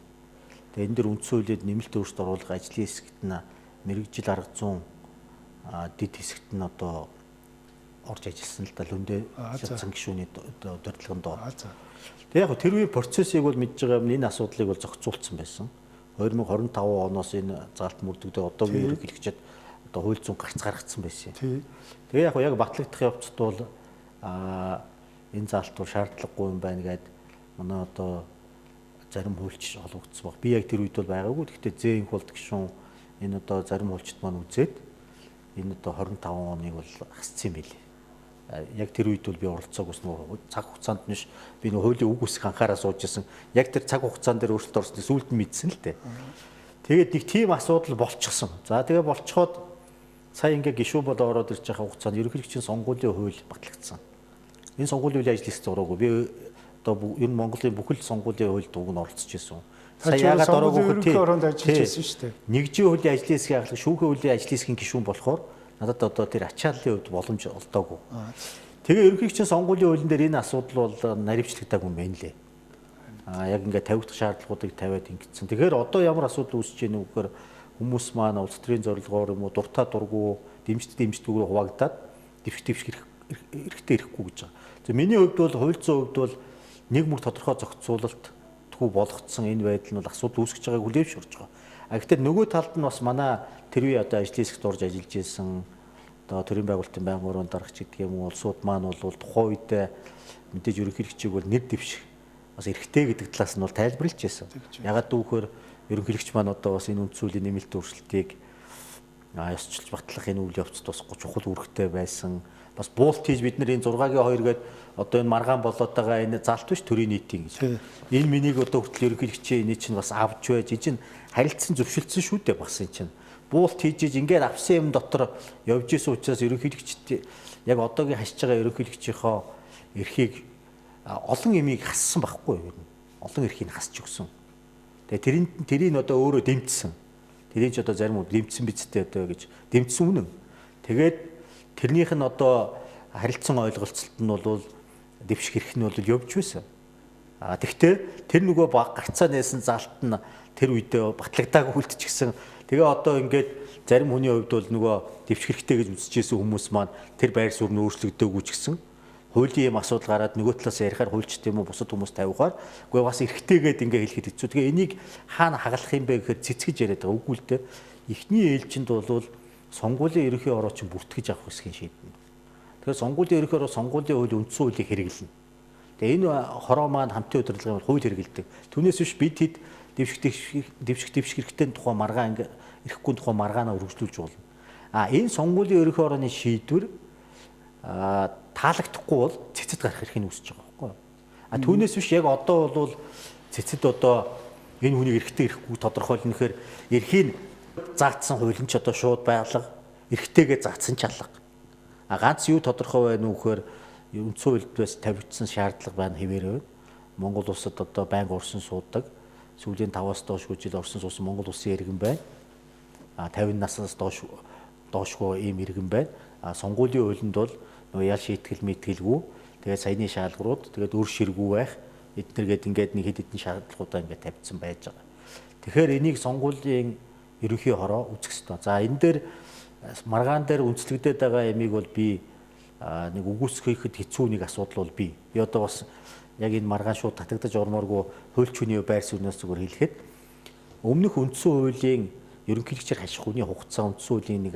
Тэгээ энэ дэр үндсэн хуулиуд нэмэлт өөрчлөлт оруулах ажлын хэсэгт нь мэрэгжил арга зүйн дэд хэсэгт нь одоо орж ажилласан л да лүндээ шатсан гишүүний удирдлаганд доо. Тэгээ яг тэр үе процессыг бол мэдж байгаа юм энэ асуудлыг бол зохицуулсан байсан. 2025 оноос энэ заалт мөрдөгдөө одоогийн ерөнхийлөгчд одоо хууль зүйн гарц гаргацсан байсан. Тэгээ яг батлагдах явцад бол энэ заалтур шаардлагагүй юм байна гэд манай одоо зарим хуульч олгогдсон баг. Би яг тэр үед бол байгаагүй. Гэхдээ зээн хулд гишүүн энэ одоо зарим хуульчд маань үзээд энэ одоо 25 оныг бол хасцсан юм билээ. Яг тэр үед бол би оролцоог ус нөгөө цаг хугацаанд биш би нөгөө хуулийн үг үсэх анхаараа сууж исэн. Яг тэр цаг хугацаан дээр өөрчлөлт орсныг сүүлд нь мэдсэн л дээ. Тэгээд нэг тийм асуудал болчихсон. За тэгээ болцоход сая ингээ гишүүн болоо ороод ирж байгаа хугацаанд ерөнхийлөгчийн сонгуулийн хууль батлагдсан. Энэ сонгуулийн үйл ажиллагч зураагүй. Би одоо энэ Монголын бүхэл сонгуулийн хуульд уг нь оролцож байсан. Сая яагаад ороогүй тий. Ажиллаж байсан шүү дээ. Нэгжийн хуулийн ажлын хэсгийн ахлах, шүүхийн хуулийн ажлын хэсгийн гишүүн болохоор надад одоо тэр ачааллын хувьд боломж олдоогүй. Тэгээ ерөнхийлөгчийн сонгуулийн хуулийн дээр энэ асуудал бол наривчлагдаагүй юм байна лээ. Яг ингээ тавигдах шаардлагуудыг тавиад ингэсэн. Тэгэхээр одоо ямар асуудал үүсэж байна вэ гэхээр хүмүүс маань улс төрийн зорилгоор юм уу дуртай дургу дэмждэггүй хуваагдаад дэвших эрхтэй ирэхгүй гэж байгаа. За миний хувьд бол хууль зүйн хувьд бол нэг мөр тодорхой зохицуулалт тхүү болгоцсон энэ байдал нь бол асуудал үүсгэж байгааг хүлээмжшүүлж байгаа. Гэхдээ нөгөө талд нь бас манай тэр үе одоо ажлын хэсэгт орж ажиллаж исэн одоо төрийн байгуулалтын байнгын өрөөнд дарагч гэдэг юм уу улсууд маань бол тухайн үедээ мэдээж ерөнхийлөгчийг бол нэр дэвших бас эрхтэй гэдэг талаас нь бол тайлбарлаж байсан. Ягаад дүүхээр ерөнхийлөгч маань одоо бас энэ үндсүүлийн нэмэлт өөрчлөлтийг ёсчлж батлах энэ үйл явцад бас чухал үүрэгтэй байсан. Бас буулт хийж бид нар энэ 6-гийн 2 гээд одоо энэ маргаан болоод байгаа энэ залт биш төрийн нийтийн гэж. Энэ миний одоо хүртэл ерөнхийлөгчийн энэ чинь бас авч байж энэ чинь харилцсан зөвшөлдсөн шүү дээ бас энэ чинь. Буулт хийж ингээд авсан юм дотор явж исэн учраас ерөнхийлөгчд яг одоогийн хасж байгаа ерөнхийлөгчийнхөө эрхийг олон эмийг хассан байхгүй юу? Олон эрхийг хасч өгсөн. Тэгээ тэрийг одоо өөрөө дэмжсэн. Тэрийг ч одоо зарим нь дэмжсэн бидтэй одоо гэж дэмжсэн үнэн. Тэгээд тэрнийх нь одоо харилцан ойлголцолт нь бол дэвших эрх нь бол явж байсан. Тэгвэл тэр нөгөө гарцаа нээсэн залт нь тэр үедээ батлагдаагүй үлдчихсэн. Тэгээ одоо ингээд зарим хүний хувьд бол нөгөө дэвших эрхтэй гэж үзчихсэн хүмүүс маань тэр байр суурь нь өөрчлөгдөөгүй ч гэсэн хуулийн юм асуудал гараад нөгөө талаас ярихаар хуульчт юм уу бусад хүмүүс тавихаар үгүй бас эрхтэйгээд ингээ хэлэхэд хэцүү. Тэгээ энийг хаана хагалах юм бэ гэхээр цэцгэж яриад байгаа. Үгүй л дээ. Эхний ээлжинд бол сонгуулийн ерөнхий ороо чинь бүртгэж авах хэсгийн шийднэ. Тэгэхээр сонгуулийн ерөнхий ороо сонгуулийн хуулийн үндсэн хуулийг хэрэглэнэ. Тэгээ энэ хороо маань хамтын удирдлагын хууль хэрэгэлдэг. Түүнээс биш бид хэд дэвших хэрэгтэй тухай маргаан ингээ ирэхгүй тухай маргаанаа өргөжлүүлж болно. Энэ сонгуулийн ерөнхий орооны шийдвэр таалагдахгүй бол цэцэд гарах эрхийг үүсэж байгаа байхгүй. Түүнээс биш яг одоо бол цэцэд одоо энэ хүнийг эрхтэй ирэхгүй тодорхойлно гэхээр эрхийг заацсан хуулийн ч одоо шууд байгалга эрхтэйгээ заацсан ч алга. Ганц юу тодорхой байна уу гэхээр үндсэн хуульдээс тавигдсан шаардлага байна хэвээрээ. Монгол улсад одоо байнга орсон суудаг. Сүүлийн 5-аас доош жил орсон суусан Монгол улсын иргэн байна. 50 наснаас доошгүй ийм иргэн байна. Сонгуулийн хуулинд бол нөгөө ял шийтгэл мэтгэлгүй. Тэгээд саяны шалгуурууд тэгээд өр ширгүү байх эднэргээд ингээд нэг хэд хэдэн шаардлагуудаа ингээд тавьсан байж байгаа. Тэгэхээр энийг сонгуулийн ерөнхий хороо үзэх ёстой. За энэ дээр маргаан дээр үндэслэгдээд байгаа ямиг бол би нэг үгүйсгэхэд хэцүү нэг асуудал бол бий. Би одоо бас яг энэ маргаан шууд татагдаж ормооргүй хууль зүйн байр сууриас зүгээр хэлэхэд өмнөх үндсэн хуулийн ерөнхийлөгчээр хаших хүний хугацаа үндсэн хуулийн нэг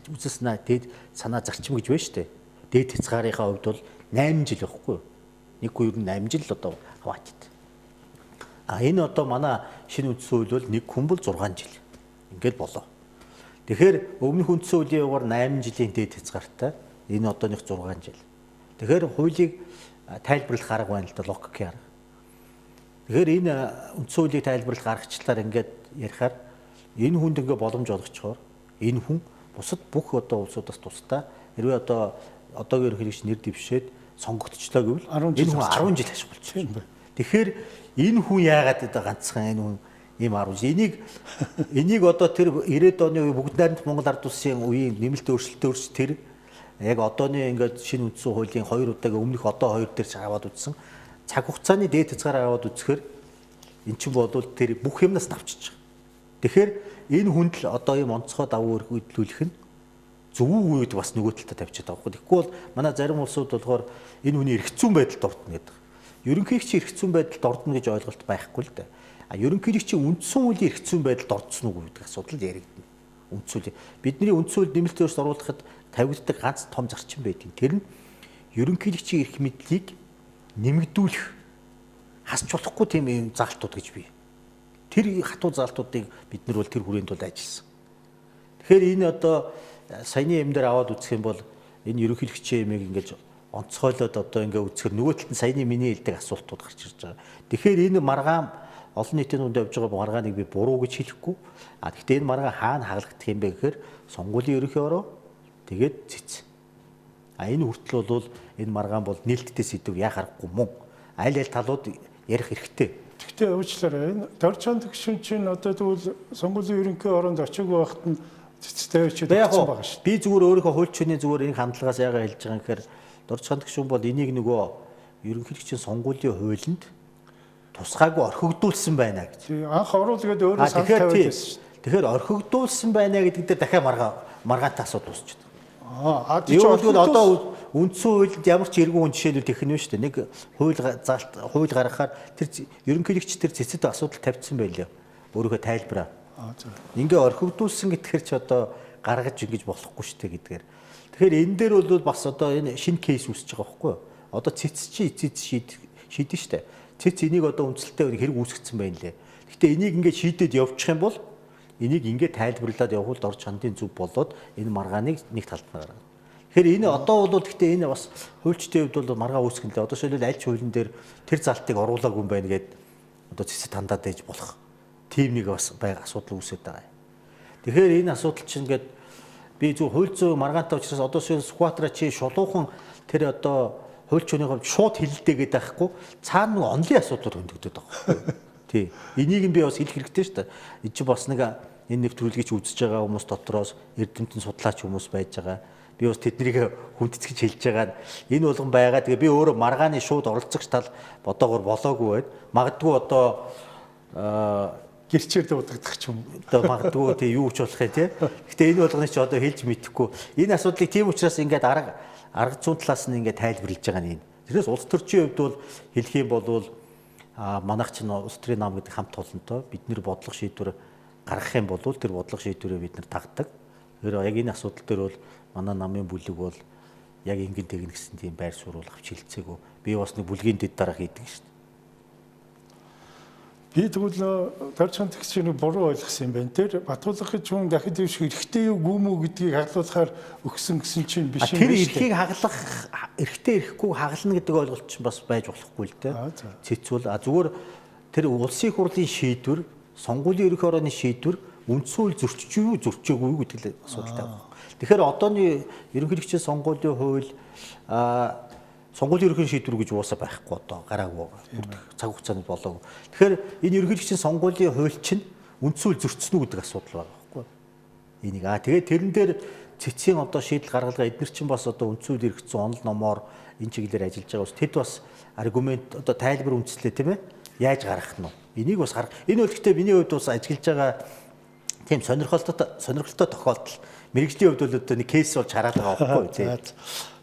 үзэснаа дээд санаа зарчим гэж байна шүү дээ. Дээд хязгаарынхаа хувьд бол 8 жил байхгүй юу? Нэггүй ер нь 8 жил одоо хаваачд. Энэ одоо манай шинэ үндсэн хууль бол нэг хүн бол 6 жил. Ингээд болоо. Тэгэхээр өмнөх үндсэн хуулийн яваар 8 жилийн дээд хязгаартай. Энэ одоо нэг 6 жил. Тэгэхээр хуулийг тайлбарлах арга байна л да, логикийн арга. Тэгэхээр энэ үндсэн хуулийг тайлбарлах аргачлалаар ингээд ярихаар энэ хүнд ингээ боломж олгочхоор энэ хүн бусад бүх одоо улсуудаас тусдаа хэрвээ одоогийн ерөнхийлөгч нэр дэвшээд сонгогдчихлоо гэвэл энэ хүн 10 жил ашиглаж. Тэгэхээр энэ хүн яагаад одоо ганцхан энэ хүн ийм 10 жил энийг одоо тэр 90-ад оны үе бүгд найрамд Монгол ард улсын үеийн нэмэлт өөрчлөлтөөрс тэр яг одооны ингээд шинэ үндсэн хуулийн 2 удаагийн өмнөх одоо 2 дээр аваад үзсэн цаг хугацааны дээд хязгаар аваад үзэхээр эн чинь бодвол тэр бүх юмнаас навчиж байгаа. Тэгэхээр энэ хүнд л одоо ийм онцгой давуу эрхлүүлэх нь зөв үед бас нөгөө талдаа тавьчихад байгаа байхгүй. Тэгэхгүй бол манай зарим улсууд болохоор энэ хүний эрх зүйн байдалд ордно гэдэг. Ерөнхийлөгчийн эрх зүйн байдалд ордно гэж ойлголт байхгүй л дээ. Ерөнхийлөгчийн үндсэн хуулийн эрх зүйн байдалд ордсон уу гэдэг асуудал яригдана. Үндсэн хууль. Бидний үндсэн хууль нэмэлт өөрчлөлт оруулахад тавигддаг ганц том зарчим байдаг. Тэр нь ерөнхийлөгчийн эрх мэдлийг нэмэгдүүлэх хасч болохгүй тийм юм заалтууд гэж бий. Тэр хатуу заалтуудыг бид нар бол тэр хүрээнд бол ажилласан. Тэгэхээр энэ одоо саяны юм дээр аваад үзэх юм бол энэ ерөнхийлөгчийн юмыг ингэж онцгойлоод одоо ингээ үзэхэр нөгөө талд нь саяны миний хэлдэг асуултууд гарч ирж байгаа. Тэгэхээр энэ маргаан олон нийтийн дунд явж байгаа маргааныг би буруу гэж хэлэхгүй. Гэхдээ энэ маргаан хаана хаглагдах юм бэ гэхээр сонгуулийн ерөнхий ороо тэгээд цэц. Энэ хүртэл бол энэ маргаан бол нээлттэй сэдв яа харахгүй мөн. Аль талууд ярих хэрэгтэй. Гэхдээ уучлаарай. Энэ Дорчон гишүүн чинь одоо тэгвэл сонгуулийн ерөнхий оронд очиагүй байхад нь цэцтэй очиж байгаа байгаа шүү. Би зүгээр өөрийнхөө хууль зүйн зүгээр энэ хандлагаас яагаад хэлж байгаа юм гэхээр Дорчон гишүүн бол энийг нөгөө ерөнхийлөгчийн сонгуулийн хуулинд тусгайгүй орхигдуулсан байна гэж. Анх оруулгээд өөрөө санал тавиад байсан шүү. Тэгэхээр орхигдуулсан байна гэдэг дээр дахиад маргаантай асуудал үүсчихэд. Тэгэхээр одоо үндсэн хуульд ямар ч эргүү үн жишээлүүд их нь шүү дээ. Нэг хууль гаргахаар тэр ерөнхийлөгч тэр цэцэд асуудал тавьчихсан байлаа. Өөрөөхөө тайлбараа. Ингээ орхигдуулсан гэхээр ч одоо гаргаж ингэж болохгүй шүү дээ гэдгээр. Тэгэхээр энэ дээр бол бас одоо энэ шинэ кейс үүсэж байгаа байхгүй юу? Одоо цэц шийдэн шүү дээ. Цэц энийг одоо үндсэлтэй хэрэг үүсгэсэн байна лээ. Гэхдээ энийг ингээ шийдээд явуучих юм бол энийг ингээ тайлбарлаад явуул дорж хандын зүв болоод энэ маргааныг нэг талд нь гаргана. Тэгэхээр энэ одоо бол гэхдээ энэ бас хуульчдын хувьд бол маргаа үүсгэн лээ. Одоо шилбэл аль ч хуулийн дээр тэр залтыг оруулаагүй юм байна гэд одоо цэцэд хандаад ээж болох. Тим нэг бас байга асуудал үүсээд байгаа. Тэгэхээр энэ асуудал чинь ингээд би зөв хууль зүйн маргаантай учраас одоо Сүхбаатараа чи шулуухан тэр одоо хууль зүйн хувьд шууд хилэлдэггээд байхгүй цаана нэг онлын асуудлууд хөндөгдөд байгаа. Тий. Энийг би бас хэлэх хэрэгтэй шүү дээ. Энэ чинь бас нэг энэ нэвтрүүлгийг үзэж байгаа хүмүүс дотроос эрдэмтэн судлаач хүмүүс байж байгаа. Би бас тэднийг хүндэтгэж хэлж байгаа. Энэ болгон байгаа. Тэгээ би өөрөө маргааны шууд оролцогч тал бодоогоор болоогүй байд. Магадгүй одоо гэрчээр дуудагдах ч юм. Одоо магадгүй тий юу ч болох юм тий. Гэхдээ энэ болгоны чи одоо хэлж мэдэхгүй. Энэ асуудлыг тийм учраас ингээд арга зүйн талаас нь ингээд тайлбарлаж байгаа нь энэ. Тэрнээс улс төрчийн хувьд бол хэлэх юм бол манайх чинь улс төрийн нам гэдэг хамт олонтой бид нэр бодлого шийдвэр гаргах юм бол тэр бодлого шийдвэрээ бид нар дагдаг. Тэр яг энэ асуудал дээр бол манай намын бүлэг бол яг ингэн тэгнэ гэсэн тийм байр суурь авч хилцээгүй. Би бас нэг бүлгийн дэд дараах хийдэг шүү дээ. Би тэгвэл Дорчон гишүүнийг буруу ойлгосон юм байна. Тэр Батулгын хүн дахид дэвших эрхтэй юу гүмүү гэдгийг хаглуулахаар өгсөн гэсэн чинь биш юм байна. Тэр эрхийг хаглах эрхтэй эрэхгүй хаглана гэдэг ойлголт чинь бас байж болохгүй л дээ. Цэцвэл зүгээр тэр улсын хурлын шийдвэр, сонгуулийн ерөнхий орооны шийдвэр үндсэн хууль зөрчиж юу зөрчөөгүй юу гэдэг асуудалтай байна. Тэгэхээр одооны ерөнхийлөгчийн сонгуулийн хууль сонгуулийн ерөнхий шийдвэр гэж уусаа байхгүй одоо гараагүй цаг хугацаанд болоогүй. Тэгэхээр энэ ерөнхийлөгчийн сонгуулийн хууль чинь үндсэн хууль зөрчсөн үү гэдэг асуудал байгаа байхгүй. Энийг тэгээд тэрэн дээр цэцгийн одоо шийдэл гаргалгаа эдгээр чинь бас одоо үндсэн хууль эргэцсэн онол номоор энэ чиглэлээр ажиллаж байгаа ус тэд бас аргумент одоо тайлбар үндэслээ тийм ээ. Яаж гаргах нь вэ? Энийг бас гаргах. Энэ бол гэхдээ миний хувьд бас ажиллаж байгаа тийм сонирхолтой тохиолдол. Мэргэжлийн хувьд бол одоо нэг кейс болж хараад байгаа байхгүй тийм.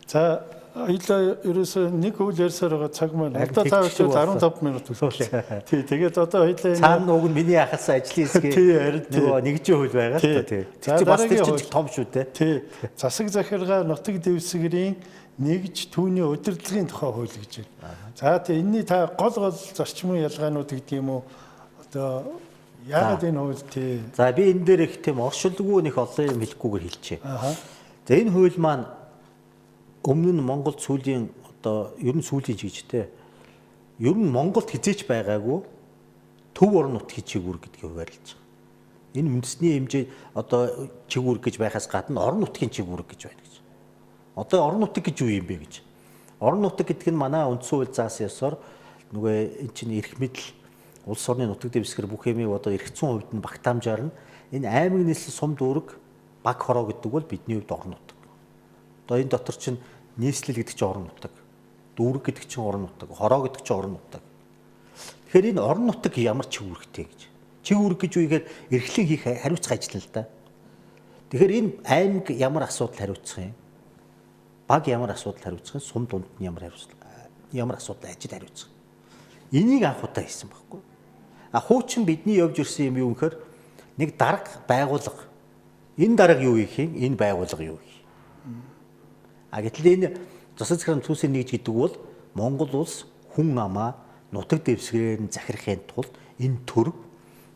За хоёлаа ерөөсөө нэг үйл ярьсаар байгаа цаг маань одоо та тэгчих бүхэн 15 минут үлээ. Тий, тэгээд одоо хоёлаа Цаана уг нь миний ахалсан ажлын хэсгээ Тий, харин тий. нөгөө нэгжийн хөл байгаа л та тий. За, Тэр бас тэр дараагийн чинь хууль. том шүү дээ. тий засаг захиргаа нутаг дэвсгэрийн нэгж түүний удирдлагын тухай хууль гэж байна. За тий энэний та гол зарчмын ялгаанууд гэдэг юм уу? Одоо яагаад энэ хууль тий За би энэ дээр их тийм оршилгүй нэг олон юм хэлэхгүйгээр хэлчихье. ааха За энэ хууль маань өмнө нь Монгол сүүлийн одоо ер нь сүүлийн жижигтэй ер нь Монголд хизээч байгаагүй төв орон нутгийн чигүүр гэдгийг хуваарлаж байгаа. Энэ үндэсний хэмжээ одоо чигүүр гэж байхаас гадна орон нутгийн чигүүр гэж байна гэж. Одоо орон нутаг гэж юу юм бэ гэж. Орон нутаг гэдэг нь манай үндсэн хууль заасан ёсоор нөгөө энэ чинь эрх мэдэл улс орны нутаг дэвсгэр бүх юмыг одоо эрх зүйн хувьд нь багтаамжаар нь энэ аймаг нийслэл сум дүүрэг баг хороо гэдэг бол бидний хувьд орон нутаг. Одоо энэ дотор чинь нийслэл гэдэг чинь орон нутаг. Дүүрэг гэдэг чинь орон нутаг. Хороо гэдэг чинь орон нутаг. Тэгэхээр энэ орон нутаг ямар чигүүрхтэй гэж. Чигүүрх гэж юу ихээр эрхлэн хийх хариуцах ажил л да. Тэгэхээр энэ аймаг ямар асуудал хариуцах юм? Баг ямар асуудал хариуцах юм? Сум дунд нь ямар асуудал ажил хариуцах. Энийг анх удаа хийсэн байхгүй. Хуучин бидний явж ирсэн юм юу гэхээр нэг дарга байгууллага. Энэ дарга юу хийх юм? Энэ байгууллага юу хийх? Гэтэл энэ засаг захиргааны түүсийн нэгж гэдэг бол Монгол улс хүн амаа нутаг дэвсгэрээр нь захирахын тулд энэ төр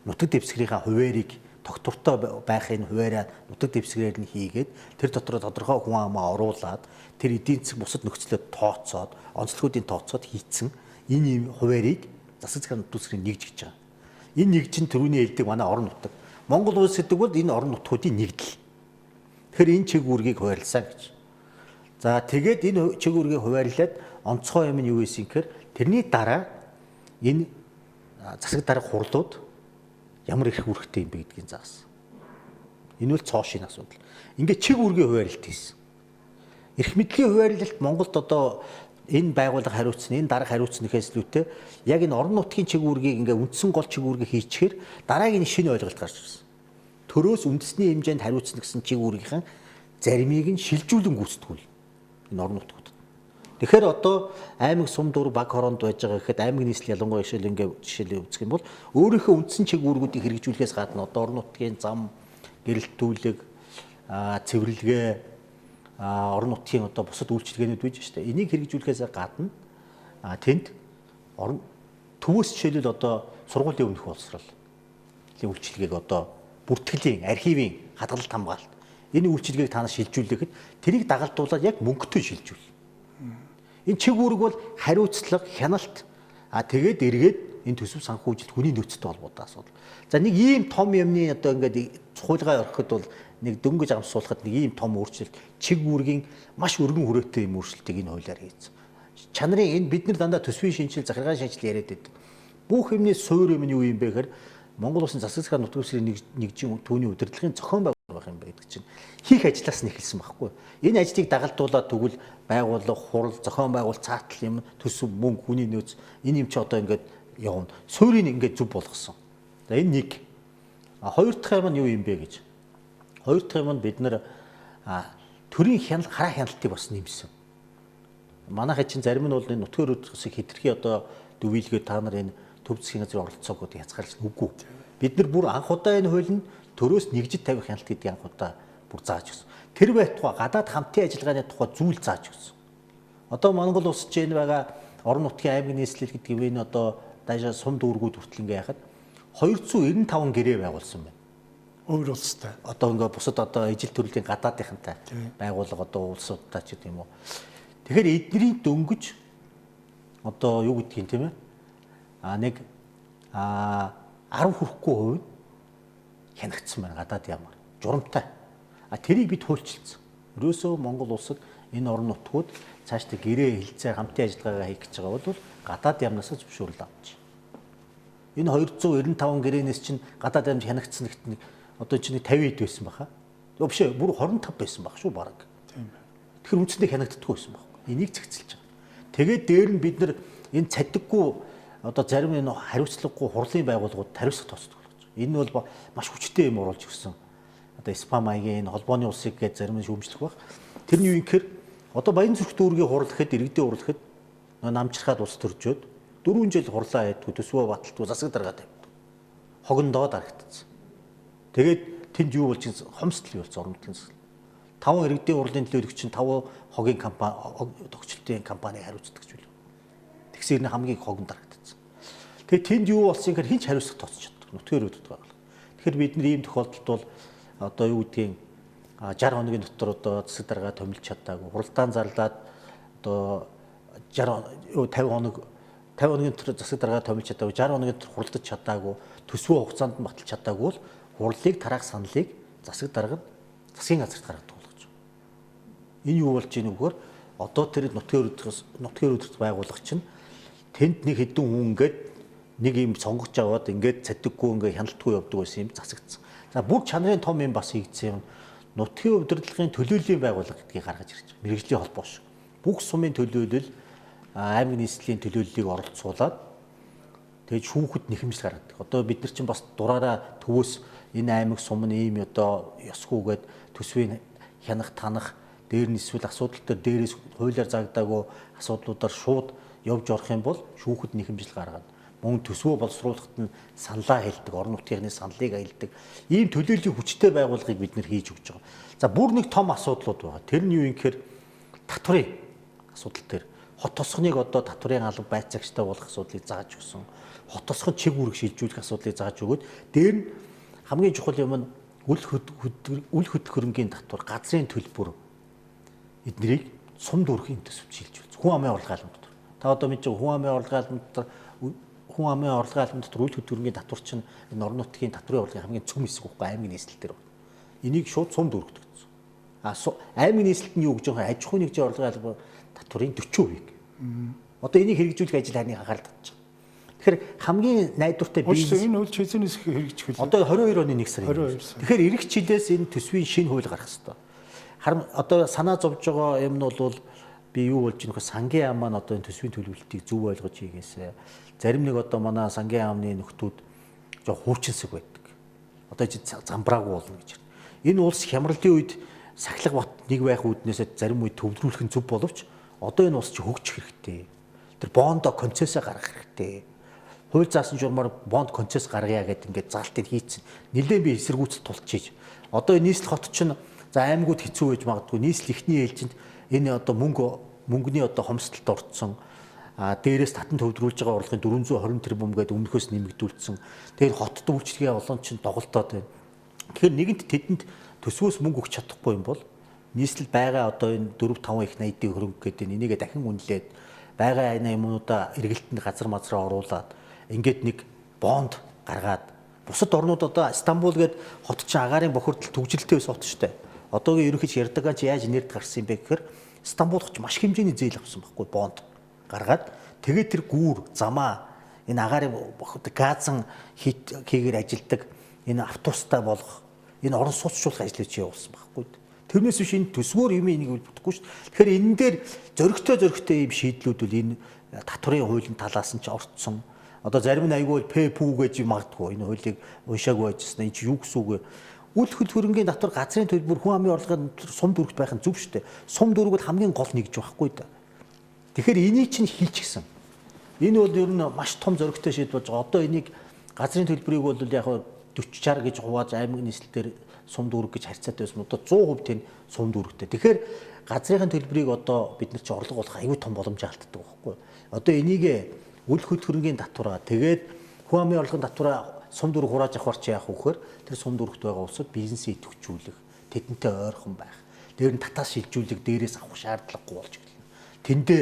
нутаг дэвсгэрийн хуваарийг тогтвортой байхын хуваараа нутаг дэвсгэрээр нь хийгээд тэр дотор тодорхой хүн амаа оруулаад тэр эдийн засаг бусад нөхцөлөд тооцоод онцлогуудын тооцоод хийцэн энэ хуваарийг засаг захиргааны түүсийн нэгж гэж байгаа. Энэ нэгж нь төрөний хэлдэг манай орон нутаг. Монгол улс гэдэг бол энэ орон нутгуудын нэгдэл. Тэгэхээр энэ чигүүргийг хуваарласан гэж. За тэгээд энэ чигүүргийг хуваарлаад онцгой юм нь юу байсан гэхээр тэрний дараа энэ засаг дарга хурлууд ямар их үүрэгтэй юм бэ гэдгийг заасан. Энэ бол цоошийн асуудал. Ингээд чигүүргийн хуваарлалт хийсэн. Эрх мэдлийн хуваарлалт Монголд одоо энэ байгууллага хариуцсан, энэ дарга хариуцсан гэхээс илүүтэй яг энэ орон нутгийн чигүүргийг ингээ үндсэн гол чигүүргийг хийчихээр дараагийн шинэ ойлголт гарч ирсэн. Төрөөс үндэсний хэмжээнд хариуцсан гэсэн чигүүргийнхэн заримыг нь шилжүүлэн гүйцэтгүүл энэ орон нутгууд. Тэгэхээр одоо аймаг сум дүүрэг баг хороонд байж байгаа гэхэд аймаг нийслэл ялангуяа жишээлээ үзэх юм бол өөрийнхөө үндсэн чигүүргүүдийг хэрэгжүүлэхээс гадна одоо орон нутгийн зам, гэрэлтүүлэг, цэвэрлэгээ, орон нутгийн одоо бусад үйлчилгээнүүд байж штэ. Энийг хэрэгжүүлэхээс гадна тэнд орон төвөөс жишээлбэл одоо сургуулийн өмнөх боловсрол үйлчилгээг одоо бүртгэлийн, архивын хадгалалт хамгаалалт энэ үйлчилгээг та нар шилжүүлэхэд тэрийг дагалдуулаад яг мөнгөтэй шилжүүл. Энэ чигүүрэг бол хариуцлага, хяналт тэгээд эргээд энэ төсөв санхүүжилт хүний нөөцтэй холбоотой асуудал. За нэг ийм том юмны одоо ингээд хуулигаа орхиход бол нэг дөнгөж амсуулахад нэг ийм том өөрчлөлт чигүүргийн маш өргөн хүрээтэй юм өөрчлөлтийг энэ хуулиар хийсэн. Чанарын энэ бид нар дандаа төсвийн шинжил, захиргааны шинжил яриад байдаг. Бүх юмны суурь юм нь юу юм бэ гэхээр Монгол улсын засаг захиргааны нутаг дэвсгэрийн нэгжийн түүний удирдлагын зохион байх юм байдаг чинь хийх ажлаас нь эхэлсэн байхгүй. Энэ ажлыг дагалдуулаад тэгвэл байгууллага, хурал, зохион байгуул, цаатал юм, төсөв, мөнгө, хүний нөөц энэ юм чи одоо ингээд явна. Суурийг ингээд зөв болгосон. За энэ нэг. Хоёр дахь юм нь юу юм бэ гэж. Хоёр дахь юм нь бид нар төрийн хараа хяналтыг бас нэмсэн. Манайхаа чинь зарим нь бол энэ нутгийн өрөөсөө хэтэрхий одоо дүвийлгээд та нар энэ төв засгийн газрын оролцоогод хязгаарлаж үгүй. Бид нар бүр анх удаа энэ хууль нь төрөөс нэгжид тавих хяналт гэдгийг анх удаа бүр зааж өгсөн. Тэр байтугай гадаад хамтын ажиллагааны тухай зүйл зааж өгсөн. Одоо Монгол улс чинь байгаа орон нутгийн аймаг нийслэл гэдэг нь одоо даашаа сум дүүргүүд хүртэл ингээ яхад 295 гэрээ байгуулсан байна. өөр улстай. Одоо ингээ бусад одоо ижил төрлийн гадаадынхантай байгууллага одоо улсуудтай ч гэдэг юм уу. Тэгэхээр эдний дөнгөж одоо юу гэдгийг тийм ээ. Нэг 10 хүрэхгүй хувь хянагдсан байна гадаад ямар журамтай. Тэрийг бид хуульчилсан. Ерөөсөө Монгол улсад энэ орон нутгууд цаашдаа гэрээ хэлцээр хамтын ажиллагаагаа хийх гэж байгаа бол гадаад ямнаас зөвшөөрөл авч. Энэ 295 гэрээнээс чинь гадаад ямж хянагдсан гэдэг одоо чинь 50 хэд байсан баха. Биш ээ бүр 25 байсан баг шүү баг. Тийм байна. Тэгэхээр үндсэндээ хянагддаггүй байсан баг. Энийг зэгцэлж байгаа. Тэгээд дээр нь бид нар энэ цадиггүй одоо зарим энэ хариуцлагагүй хурлын байгууллагууд хариуцлага тооцдог болж байна. Энэ бол маш хүчтэй юм оруулж өгсөн. Одоо СПА маягийн энэ холбооны улсыг гэж зарим нь шүүмжлэх баг. Тэрний юу гэхээр Одоо Баянзүрх дүүргийн хурал гэхэд иргэдийн хурал гэхэд намчрахад ус төржөөд 4 жил хурлаа хийдгүү төсвөө баталтгүй засаг даргаа тавьдаг. Хогондоо дарагдсан. Тэгээд тэнд юу болж хомсдол болсон орон нутгийн засаг. 5 иргэдийн хурлын төлөөлөгч чинь 5 хогийн компани тогтчлтын компани хариуцдаг ч билүү. Тэгсээр хамгийн хогон дарагдсан. Тэгээд тэнд юу болсон гэхээр хинч хариуцлага тооцож чаддаг. Нутгийн өрөөдөд байгаа. Тэгэхээр бид нар ийм тохиолдолд бол одоо юу гэдгийг 60 хоногийн дотор одоо засаг даргаа томилж чадаагүй. Хуралдаан зарлаад одоо 50 хоногийн дотор засаг даргаа томилж чадаагүй. 60 хоногийн дотор хуралдаж чадаагүй. Төсвөө хугацаанд нь баталж чадаагүй бол хурлыг тараах саналыг засаг дарга нь засгийн газарт гаргадаг болгож байна. Энэ юу болж ийн вөхөр одоо тэр нутгийн өрөөдөрт байгуулагч нь тэнд нэг хэдэн хүн ингээд нэг юм сонгож аваад ингээд цадиггүй ингээд хяналтгүй явдаг байсан юм засагдсан. За бүр чанарын том юм бас хийгдсэн юм. Нутгийн удирдлагын төлөөллийн байгууллага гэдгийг гаргаж ирж байгаа. Мэргэжлийн холбоо шиг. Бүх сумын төлөөлөл аймаг нийслэлийн төлөөллийг оролцуулаад тэгээд шүүхэд нэхэмжил гаргадаг. Одоо бид нар чинь бас дураараа төвөөс энэ аймаг сум нь ийм одоо ёсгүйгээд төсвийн хянах танах дээр нь эсвэл асуудал дээр дээрээс хуулиар заагдаагүй асуудлуудаар шууд явж орох юм бол шүүхэд нэхэмжил гаргаад мөн төсвөө боловсруулахад нь саналаа хэлдэг, орон нутгийн саналыг аялдаг. Ийм төлөөллийн хүчтэй байгууллагыг бид нэр хийж өгч байгаа. За бүр нэг том асуудлууд байгаа. Тэр нь юу юм гэхээр татврын асуудал төр. Хот тосгоныг одоо татврын алба байцаагчтай болох асуудлыг зааж өгсөн. Хот тосгон чиг үүрэг шилжүүлэх асуудлыг зааж өгөөд дээр нь хамгийн чухал юм нь үл хөдлөхөрөнгийн татвар, газрын төлбөр эднэрийг сум дүүргийн төсөвт шилжүүлж. Хүн амын орлогын албан дотор. Та одоо мэдээ хүн амын орлогын албан дотор хүн амын орлогын албан дотор үйл хөдлөлтийн татвар чинь энэ орон нутгийн татврын орлогын хамгийн цөм хэсэг байхгүй аймгийн нийслэл дээр байна. Энийг шууд сум дүүргдэг. Аймгийн нийслэлд нь юу гэж байгаа аж ахуйн нэгжийн орлогын албан татврын 40%-ийг. Одоо энийг хэрэгжүүлэх ажил харны анхаарал татж байгаа. Тэгэхээр хамгийн найдвартай бизнес энэ үйл хэзээс хэрэгжих вэ? Одоо 22 оны 1 сарын. Тэгэхээр эх жилээс энэ төсвийн шинэ хууль гарах хэрэгтэй. Одоо санаа зовж байгаа юм нь бол би юу болж ийм сангийн ам маань одоо энэ төсвийн төлөвлөлтийг зөв ойлгож хийгээсэ. Зарим нэг одоо манай сангийн амны нөхдүүд жоо хуучинсэг байдаг. Одоо замбраагүй болно гэж. Энэ улс хямралын үед сахилга бат нэг байх үүднээсээ зарим үед төвлөрүүлэх нь зөв боловч одоо энэ улс чи хөгжих хэрэгтэй. Тэр бондо концессаа гаргах хэрэгтэй. Хууль заасан журмаар бонд концесс гаргая гэдэг ингээд заалтыг хийцэн. Нилээн би эсэргүүцэл тулчиж. Одоо нийслэл хот чинь за аймагуд хэцүү байж магадгүй нийслэл ихний ээлжинд энэ одоо мөнгөний одоо хомсдолд орцсон. Дээрээс татан төвлөрүүлж байгаа орлогын 420 тэрбум гэдэг өмнөхөөс нэмэгдүүлсэн. Тэгээд хотод үйлчлэгээ олон чинь доголдоод байна. Тэгэхээр нэгэнт тэдэнд төсвөөс мөнгө өгч чадахгүй юм бол нийслэл байгаа одоо энэ 4-5 их 80-ийн хөрөнгө гэдэг энийгээ дахин үнэлээд байгаа энэ юмнуудаа эргэлтэнд газар мазраа оруулаад ингээд нэг бонд гаргаад бусад орнууд одоо Стамбул гээд хот чинь агаарын бохирдол төгжрэлтэй байсан хот шүү дээ. Одоогийн ерөнхийч Эрдоган чи яаж нэрд гарсан юм бэ гэхээр Стамбул ч маш хэмжээний зээл авсан байхгүй бонд гаргаад тэгээд тэр гүүр замаа энэ агаарын газан хийгээр ажилдаг энэ автобустай болгох энэ орон сууцчлуулах ажлыг чи явуулсан байхгүй. Тэрнээс биш энэ төсвөр юм энийг бүтэхгүй шүү. Тэгэхээр энэ дээр зөрөгтэй ийм шийдлүүд бол энэ татврын хуулийн талаас нь ч орцсон. Одоо зарим нь айгүй ПП гэж магадгүй энэ хуулийг уншаагүй байжсэн. Энэ чи юу гэсэн үг вэ? Үл хөрөнгөний татвар газрын төлбөр хүн амын орлогын сум дүүрэгт байх нь зөв шүү дээ. Сум дүүрэг бол хамгийн гол нэгж байхгүй да. Тэгэхээр энийг чинь хийчихсэн. Энэ бол ер нь маш том зөрөгтэй шийдэл болж байгаа. Одоо энийг газрын төлбөрийг бол яг 40-60 гэж хувааж аймаг нийслэлээр сум дүүрэг гэж харьцаатай байсан. Одоо 100% тэн сум дүүрэгтэй. Тэгэхээр газрын төлбөрийг одоо бид нар чи орлого болох аюу том боломж алддаг байхгүй. Одоо энийг үл хөдлөхөрөнгийн татвараа тэгээд хүн амын орлогын татвараа сум дүүрэг хурааж авахар чи яах вэ гэхээр тэр сум дүүрэгт байгаа улсад бизнесээ идэвхжүүлэх, тэдэнтэй ойрхон байх. Дээр нь татаас шилжүүлэх, дээрээс авах шаардлагагүй болж ирлээ. Тэндээ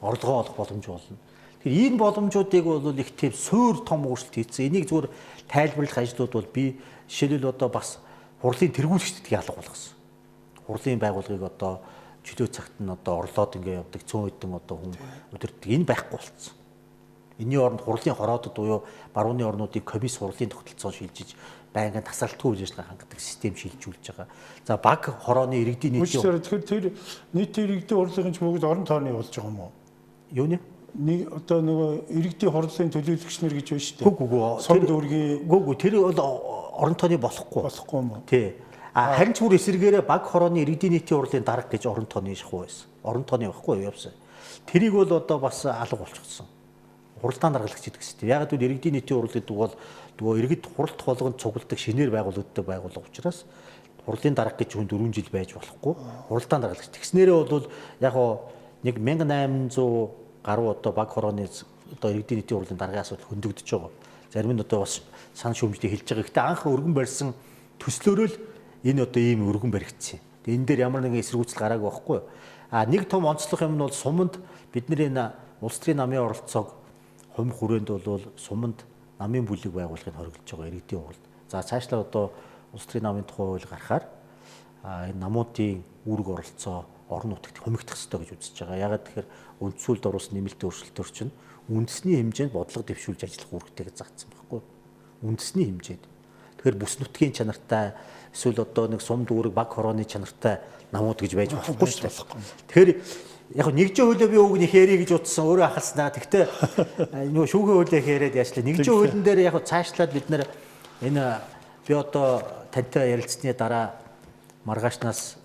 орлогоо олох боломж болно. Тэгэхээр энэ боломжуудыг бол их тийм суур том өөрчлөлт хийсэн. Энийг зүгээр тайлбарлах ажлууд бол би жишээлбэл одоо бас хурлын тэргүүлэгчдийг алга болгосон. Хурлын байгууллагыг одоо чөлөө цагт нь одоо орлоод ингээ явдаг цөөн хэдэн одоо хүн өдөрдөг энэ байхгүй болцсон. Энийн оронд хурлын хороодод буюу барууны орнуудыг комисс хурлын тогтолцоо шилжиж байнгын тасралтгүй үйл ажиллагаа хангадаг систем шилжүүлж байгаа. За баг хорооны иргэдийн нийтийн тэр нийтийн иргэдийн хурлын ч мөнгөд орон тооны болж байгаа юм уу? Юу нэ? Нэг одоо нөгөө иргэдийн хурлын төлөөлөгч нар гэж байна шүү дээ. Гүг сум дүүргийн гүг тэр бол орон тооны болохгүй юм уу? Тий. Харин ч бүр эсэргээрээ баг хорооны иргэдийн нийтийн хурлын дарга гэж орон тооны шахуу байсан. орон тооны байхгүй явсан. Тэрийг бол одоо бас алга болчихсон. Хуралдаан даргалагч гэдэг систем. Яг л иргэдийн нийтийн хурал гэдэг бол нөгөө иргэд хуралт болгонд цугладаг шинээр байгуулагддаг байгууллага учраас хурлын дарга гэж хүн 4 жил байж болохгүй. Хуралдаан даргалагч. Тэгснээрээ бол яг нэг 1800 гаруй одоо баг хорооны одоо иргэдийн нийтийн хурлын даргын асуудал хөндөгдөж байгаа. Зарим нь одоо бас санал шүүмжтэй хэлж байгаа. Гэхдээ анх өргөн барьсан төслөөрөө л энэ одоо ийм өргөн баригдсан. Тэгээ энэ дээр ямар нэгэн эсэргүүцэл гараагүй байхгүй. Нэг том онцлог юм нь бол суманд бидний энэ улс төрийн намын оролцоог хумх хүрээнд бол суманд намын бүлэг байгуулахыг хориглож байгаа иргэдийн хуралд. За цаашлаа одоо улс төрийн намын тухай хууль гарахаар энэ намуудын үүрэг оролцоо орон нутагт хумигдах ёстой гэж үзэж байгаа. Ягаад тэгэхээр үндсүүлд оруулсан нэмэлтийн өөрчлөлтөөр чинь үндэсний хэмжээнд бодлого дэвшүүлж ажиллах үүрэгтэй гэж заагдсан байхгүй. Үндэсний хэмжээнд. Тэгэхээр бүс нутгийн чанартай эсвэл одоо нэг сум дүүрэг баг хорооны чанартай намууд гэж байж болохгүй шүү дээ. Тэгэхээр яг нэгжийн хуулиа би үг нэхэрээ гэж утсан өөрөө ахалснаа. Гэхдээ нөгөө шүүхийн хуулиа яриад яачлаа. Нэгжийн хуулийн дээр яг цаашлаад бид нэр энэ би одоо тантай ярилцсны дараа маргаашнаас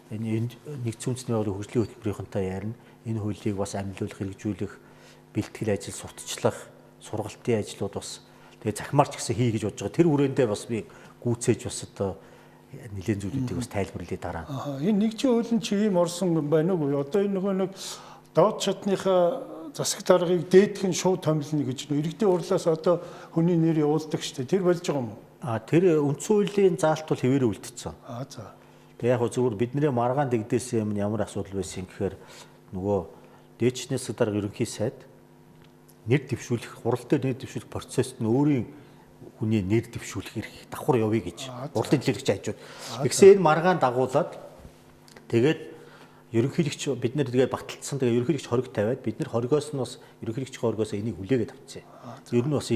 энэ нэгдсэн үндэсний байгууллагын хөгжлийн хөтөлбөрийнхэнтэй ярина. Энэ хуулийг бас амжилуулах, хэрэгжүүлэх, бэлтгэл ажил, сурталчлах, сургалтын ажлууд бас тэгээ захимаарч гэсэн хий гэж бодож байгаа. Тэр хүрээндээ бас би гүйцээж бас одоо нэлээд зүйлүүдийг бас тайлбарлая дараа. Энэ нэгжийн хуулийн чи ийм орсон юм байна уу? Одоо энэ нөгөө нэг доод шатныхаа засаг даргыг дээдхэн шууд томилно гэж нөө иргэдийн хурлаас одоо хүний нэр явуулдаг шүү дээ. Тэр болж байгаа юм уу? Тэр үндсэн хуулийн заалт бол хэвээрээ үлдсэн. За. Тэгээ яг зөвхөн бидний маргаан дэгдээсэн юм ямар асуудал байсан гэхээр нөгөө дээдчний засаг дарга ерөнхий сайд нэр дэвшүүлэх, хурал дээр нэр дэвшүүлэх процесс нь өөрийн хүний нэр дэвшүүлэх эрх давхар явъя гэж урлагийн дэлгэрэгч хажууд. Тэгсэн энэ маргаан дагуулад тэгээд ерөнхийлөгч бид нэр тэгээ баталцсан. Тэгээ ерөнхийлөгч хориг тавиад бид нэр хоригоос нь бас ерөнхийлөгчийн хоригоос энийг хүлээгээд авчихсан. Ер нь бас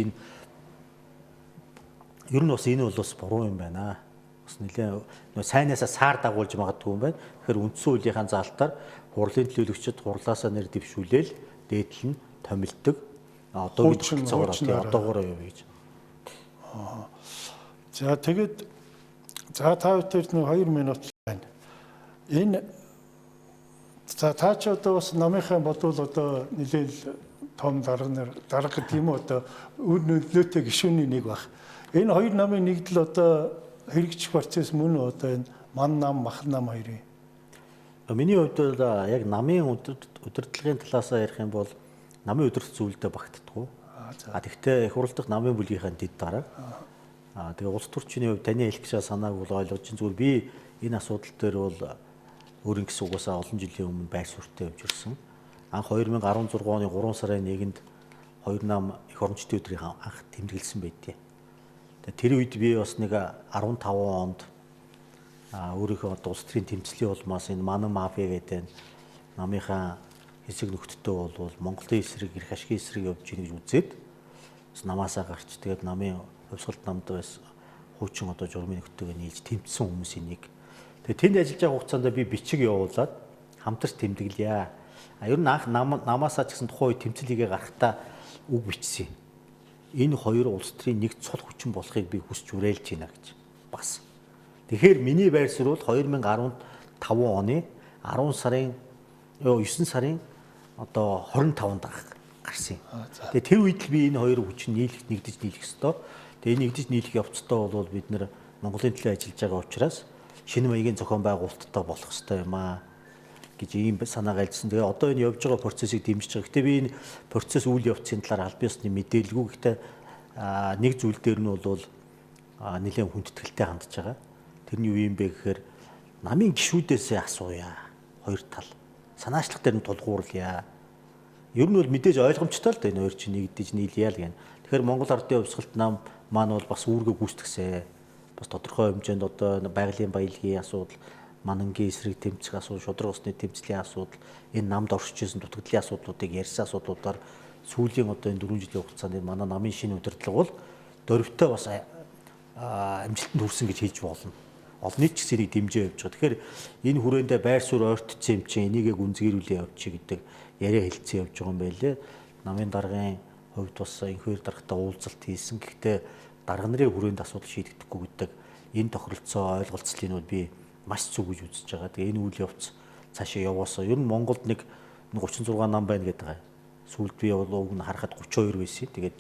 энэ бол бас буруу юм байна. Бас нэлээ сайнаасаа саар дагуулж магадгүй юм байна. Тэгэхээр үндсэн хуулийнхаа заалтаар хурлын төлөөлөгчид хурлаасаа нэр дэвшүүлээл дээдл нь томилдог. Одоо бид одоогоор явъя гэж. За тэгээд та бүхэн 2 минут байна. Энэ за та ч одоо бас намынхаа бодвол одоо нэлээл том дарга гэдэг юм уу одоо үр нөлөөтэй гишүүний нэг баг. Энэ 2 намын нэгдэл одоо хэрэгжих процесс мөн одоо энэ ман нам мах нам хоёрын. Миний хувьд яг намын удирдлагын талаас ярих юм бол намын удирдах зүйлдээ багтдаггүй. Тэгвэл их хурл дахь намын бүлгийнхаа дэд дарга. Тэгээ улс төрчний хувьд таны хэлэх гэж санааг бол ойлгож чинь зүгээр би энэ асуудал дээр бол өөрийн гэсэн угаасаа олон жилийн өмнө байр суурьтай явж ирсэн. Анх 2016 оны 3 сарын 1-нд 2 нам их орончдын өдрийн анх тэмдэглэсэн байдیں۔ Тэр үед би бас нэг 15 онд өөрийнхөө улс төрийн тэмцлийн улмаас энэ манан мафия гэдэг намынхаа хэсэг нөхдөдөө бол Монголын эсрэг, эрх ашигын эсрэг явж ийн гэж үзээд намаасаа гарч тэгээд намын хувьсгалт намд бас хуучин одоо журмын нөхдөдөө нийлж тэмцсэн хүмүүсийн нэг. Тэгээд тэнд ажиллаж байгаа хугацаанд би бичиг явуулаад хамтарч тэмдэглэе. Ер нь анх намаасаа ч гэсэн тухайн үед тэмцэлийгээ гарахтаа үг бичсэн. Энэ хоёр улс төрийн нэг цул хүчин болохыг би хүсч үрээлж байна гэж бас. Тэгэхээр миний байр суурь бол 2015 оны 9 сарын одоо 25-нд гарсан. Тэгээ тэр үед л би энэ хоёр хүчин нэгдэж нийлэх ёстой. Тэгээ нэгдэж нийлэх явцдаа бол бид нэр Монголын төлөө ажиллаж байгаа учраас шинэ маягийн зохион байгуулалттай болох ёстой юм аа гэж ийм санаа галжсан. Тэгээ одоо энэ явж байгаа процессыг дэмжиж байгаа. Гэтэ би энэ процесс үйл явцын талаар аль биесны мэдээлгүй. Гэхдээ нэг зүйл дээр нь бол нэлээд хүндэтгэлтэй хандж байгаа. Тэрний юу юм бэ гэхээр намын гишүүдээсээ асууя. Хоёр тал. Санаачлах дээр нь тулгуурлая. Ер нь бол мэдээж ойлгомжтой л да энэ хоёр чинь нэгдэж нийлъя л гэн. Тэгэхээр Монгол Ардын Хувьсгалт нам маань бол бас үүргээ гүйцэтгсэн. Бас тодорхой хэмжээнд одоо байгалийн баялагын асуудал, манангийн эсрэг тэмцэх асуудал, шудраг усны тэмцлийн асуудал, энэ намд оршиж ирсэн дутагдлын асуудлуудыг ярьсан асуудлуудаар сүүлийн одоо энэ 4 жилийн хугацаанд манай намын шинэ удирдлага бол дөрвтэй бас амжилтанд хүрсэн гэж хэлж болно. Олонний ч гэсэн дэмжиж явж байгаа. Тэгэхээр энэ хүрээндээ байр суурь ойртсон юм чинь энийгээ гүнзгийрүүлээ явчих гэдэг яриа хэлцэн явж байгаа юм байлээ. Намын даргын хувьд бас инхээр даргатай уулзалт хийсэн. Гэхдээ дарга нарын хүрээнд асуудал шийдэгдэхгүй гэдэг энэ тохиролцоо ойлголцлыг нь би маш зөв гэж үзэж байгаа. Тэгээ энэ үйл явц цаашаа яваасаа. Ер нь Монголд нэг 36 нам байна гэдэг байгаа. Сүүлд би бол уг нь харахад 32 байсан. Тэгээд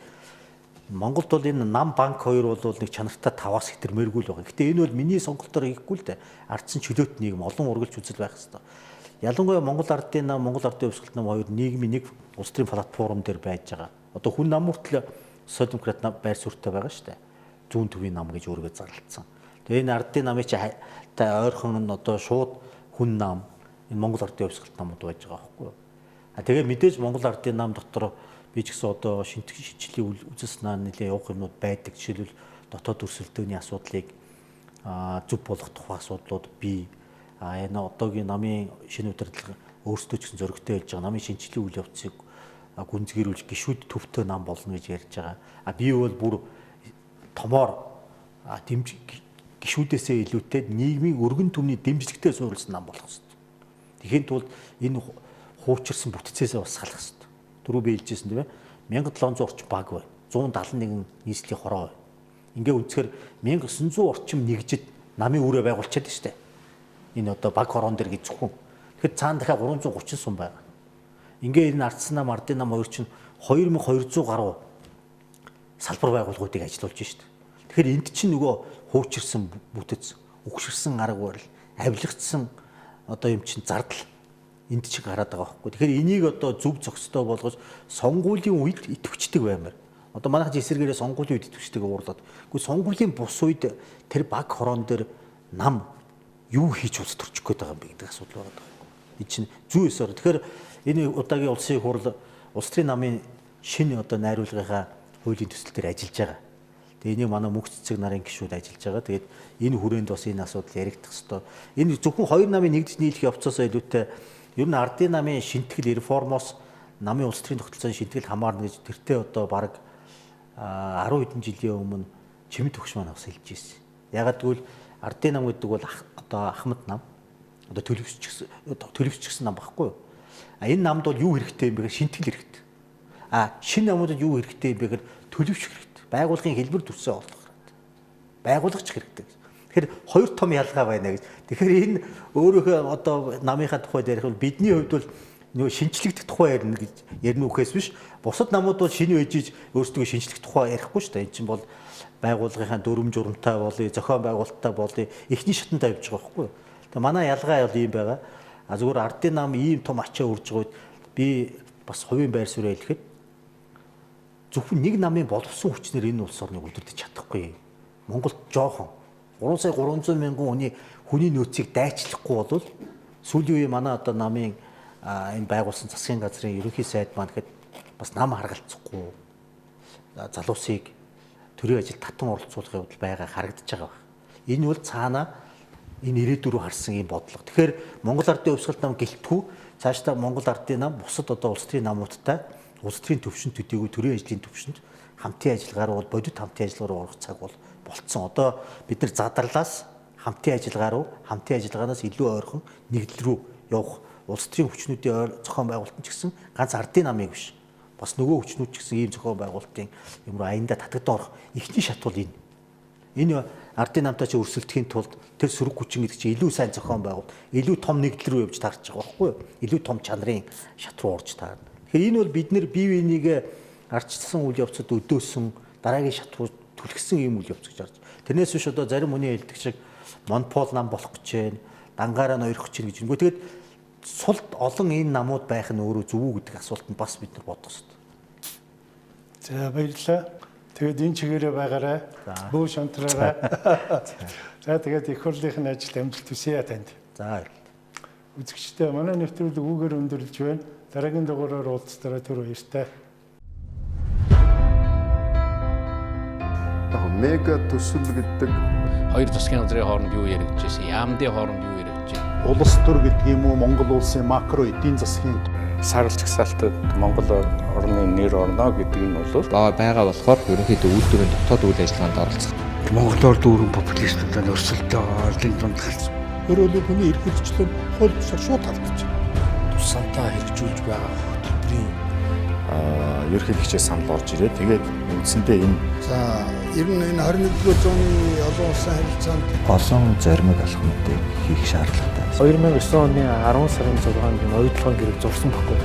Монголд бол энэ нам банк хоёр бол нэг чанартай 5-аас хэтэрмээргүй л байгаа. Гэтэ энэ бол миний сонголтоор хийхгүй л дээ. Ардсан чөлөөт нийгэм олон ургалж үзэл байх хэрэгтэй. Ялангуяа Монгол Ардын нам, Монгол Ардын Хувьсгалт нам хоёр нийгмийн нэг улс төрийн платформ дээр байж байгаа. Одоо хүн нам хүртэл социал-демократ нам байр суурьтай байгаа шүү дээ. Зүүн төвийн нам гэж өөргөө зарлалцсан. Тэгээ энэ Ардын намын чи ойрхон нь одоо шууд хүн нам энэ Монгол Ардын Хувьсгалт намууд байж байгаа байхгүй юу? Тэгээ мэдээж Монгол Ардын нам дотор би ч гэсэн одоо шинжлэлийн үзэл санаа нэлээ явах юмнууд байдаг. Жишээлбэл дотоод өрсөлдөөний асуудлыг зөв болгох тухай асуудлууд бий. Энэ одоогийн намын шинэ удирдлага өөрсдөө ч гэсэн зөрөгтэй хэлж байгаа. Намын шинжлэлийн үйл явцыг гүнзгийрүүлж гişүүд төвтэй нам болно гэж ярьж байгаа. Би бол бүр томоор гişүүдээсээ илүүтэй нийгмийн өргөн түмний дэмжлэгтэй суурилсан нам болох хэрэгтэй. Тэгэхэд тулд энэ хуучирсан бүтцээсээ бас салах хэрэгтэй. Түрүү би хэлжсэн тийм ээ 1700 орчим баг байна. 171 нийслэлийн хороо байна. Ингээ үнцхээр 1900 орчим нэгжид намын үүрээ байгуулчихад штэ. Энэ одоо баг хорон дээр гэж зөвхөн. Тэгэхээр цаана дахиад 330 сум байгаа. Ингээ энэ ардсан нам, ардын нам хоёр чинь 2200 гаруй салбар байгууллагуудыг ажилуулж штэ. Тэгэхээр энд чинь нөгөө хуучирсан бүтэц, үгширсэн арга барил, авилгацсан одоо юм чинь зардал энд чи гараад байгаа байхгүй. Тэгэхээр энийг одоо зөв зохистой болгож сонгуулийн үед идэвхждэг баймаар. Одоо манайх эсэргээрээ сонгуулийн үед идэвхждэг уурлаад. Гэхдээ сонгуулийн бус үед тэр баг хорон дээр нам юу хийж улс төрчих гээд байгаа юм бэ гэдэг асуудал байгаа байхгүй. Энэ чинь зүй ёсоор. Тэгэхээр энэ удаагийн улсын хурал улс төрийн намын шинэ одоо найруулгынхаа хуулийн төсөл дээр ажиллаж байгаа. Тэгээ энийг манай мөнх цэцэг нарын гишүүд ажиллаж байгаа. Тэгээд энэ хүрээнд бас энэ асуудал яригдах ёстой. Энэ зөвхөн хоёр намын нэгдэж нийлэх явцаас илүүтэй ер нь ардын намын шинтгэл реформоос намын улс төрийн тогтолцооны шинтгэл хамаарна гэж тэртээ одоо бараг 10 хэдэн жилийн өмнө чимэд төгш маань бас хэлж ирсэн. Ягаад гэвэл ардын нам гэдэг бол одоо Ахмад нам одоо төлөвчгсөн нам багхгүй юу? Энэ намд бол юу хэрэгтэй юм бэ гэхээр шинтгэл хэрэгтэй. Шинэ намуудад юу хэрэгтэй юм бэ гэхээр төлөвч хэрэгтэй. Байгууллагын хэлбэр төсөө олох хэрэгтэй. Байгуулгач хэрэгтэй. Тэгэхээр хоёр том ялгаа байна гэж. Тэгэхээр энэ өөрөөхөө одоо намынхаа тухайд ярих бол бидний хувьд бол нөгөө шинжлэхдэх тухай ярина гэж ярина үхээс биш. Бусад намууд бол шинэ үежиж өөрсдөө шинжлэх тухай ярихгүй шүү дээ. Энэ чинь бол байгууллагынхаа дүрм журамтай болъё, зохион байгуулалттай болъё, эхний шатантай явж байгаа байхгүй юу. Тэгээ манай ялгаа бол ийм байгаа. Зүгээр ардын нам ийм том ачаа үрж байгаад би бас хувийн байр суурь хэлэхэд зөвхөн нэг намын боловсон хүчнэр энэ улс орныг үлдэрдэж чадахгүй. Монголд жоохон 3,300,000 хүний нөөцийг дайчлахгүй бол сүүлийн үеийн манай одоо намын энэ байгуулсан засгийн газрын ерөнхий сайд маань гэхэд бас нам харгалцахгүй залуусыг төрийн ажил татан оролцуулахын хувьд байгаа харагдаж байгаа байна. Энэ бол цаана энэ ирээдүрөө харсан юм бодлого. Тэгэхээр Монгол Ардын Хувьсгалт нам гэлтгүү цаашдаа Монгол Ардын нам бусад одоо улс төрийн намуудтай улс төрийн төвшөнд төдийгүй төрийн ажлын төвшөнд хамтын ажиллагаар бол бодит хамтын ажиллагаар орох цаг бол болцсон. Одоо бид нар задарлаас хамтын ажиллагаанаас илүү ойрхон нэгдэл рүү явах улс төрийн хүчнүүдийн зохион байгуулалт ч гэсэн ганц ардын намыг биш. Бас нөгөө хүчнүүд ч гэсэн ийм зохион байгуулалтын юм руу аяндаа татагдсан орох эхний шат бол энэ. Энэ ардын намтай ч өрсөлдөхийн тулд тэр сөрөг хүчин гэдэг чинь илүү сайн зохион байгуулалт, илүү том нэгдэл рүү явж таарч байгаа байхгүй юу? Илүү том чанарын шат руу орж таарна. Тэгэхээр энэ бол бид нэр бие биенийг ардчилсан үйл явцад өдөөсөн дараагийн шат руу түлхсэн юм үйл явц гэж харж. Тэрнээс биш одоо зарим хүний хэлдэг шиг монопол нам болох гэж байна, дангаараа ноёрох гэж байна гэж. Тэгээд сулд олон энэ намууд байх нь өөрөө зөв үү гэдэг асуултанд бас бид нар бодох хэрэгтэй. За баярлалаа. Тэгээд энэ чигээрээ байгаарай. Бүү шантраарай. За тэгээд их хурлынхын ажилд амжилт хүсье танд. За. Үзэгчдээ манай нэвтрүүлэг үүгээр өндөрлөж байна. Дараагийн дугаараар уулзтараа түр баяртай. Мега төсөл гэдэг хоёр засгийн газрын хооронд юу яригдчихсэн, яамдын хооронд юу яригдчихсэн. Улс төр гэдэг юм уу Монгол улсын макро эдийн засгийн сарлж гсалтад Монгол орны нэр орно гэдэг нь бол байгаа болохоор ерөнхийдөө үйлдвэрийн дотоод үйл ажиллагаанд оролцох. Монголоор дүүрэн популистуудад өрсөлдөө орлын дунд гарсан. Өөрөөр хүний эрхлэлчлэн хууль бусаар шууд алдаж байна. Тусантаа хэрэгжүүлж байгаа хөтөлбөрийн ерөнхийлөгчөөс санал орж ирээ. Тэгээд үндсэндээ энэ За ер нь энэ 21-р зууны олон улсын харилцаанд олон зоримог алхмуудыг хийх шаардлагатай. 2009 оны 10 сарын 6-нд энэ оюутлогын гэрэг зурсан баггүй.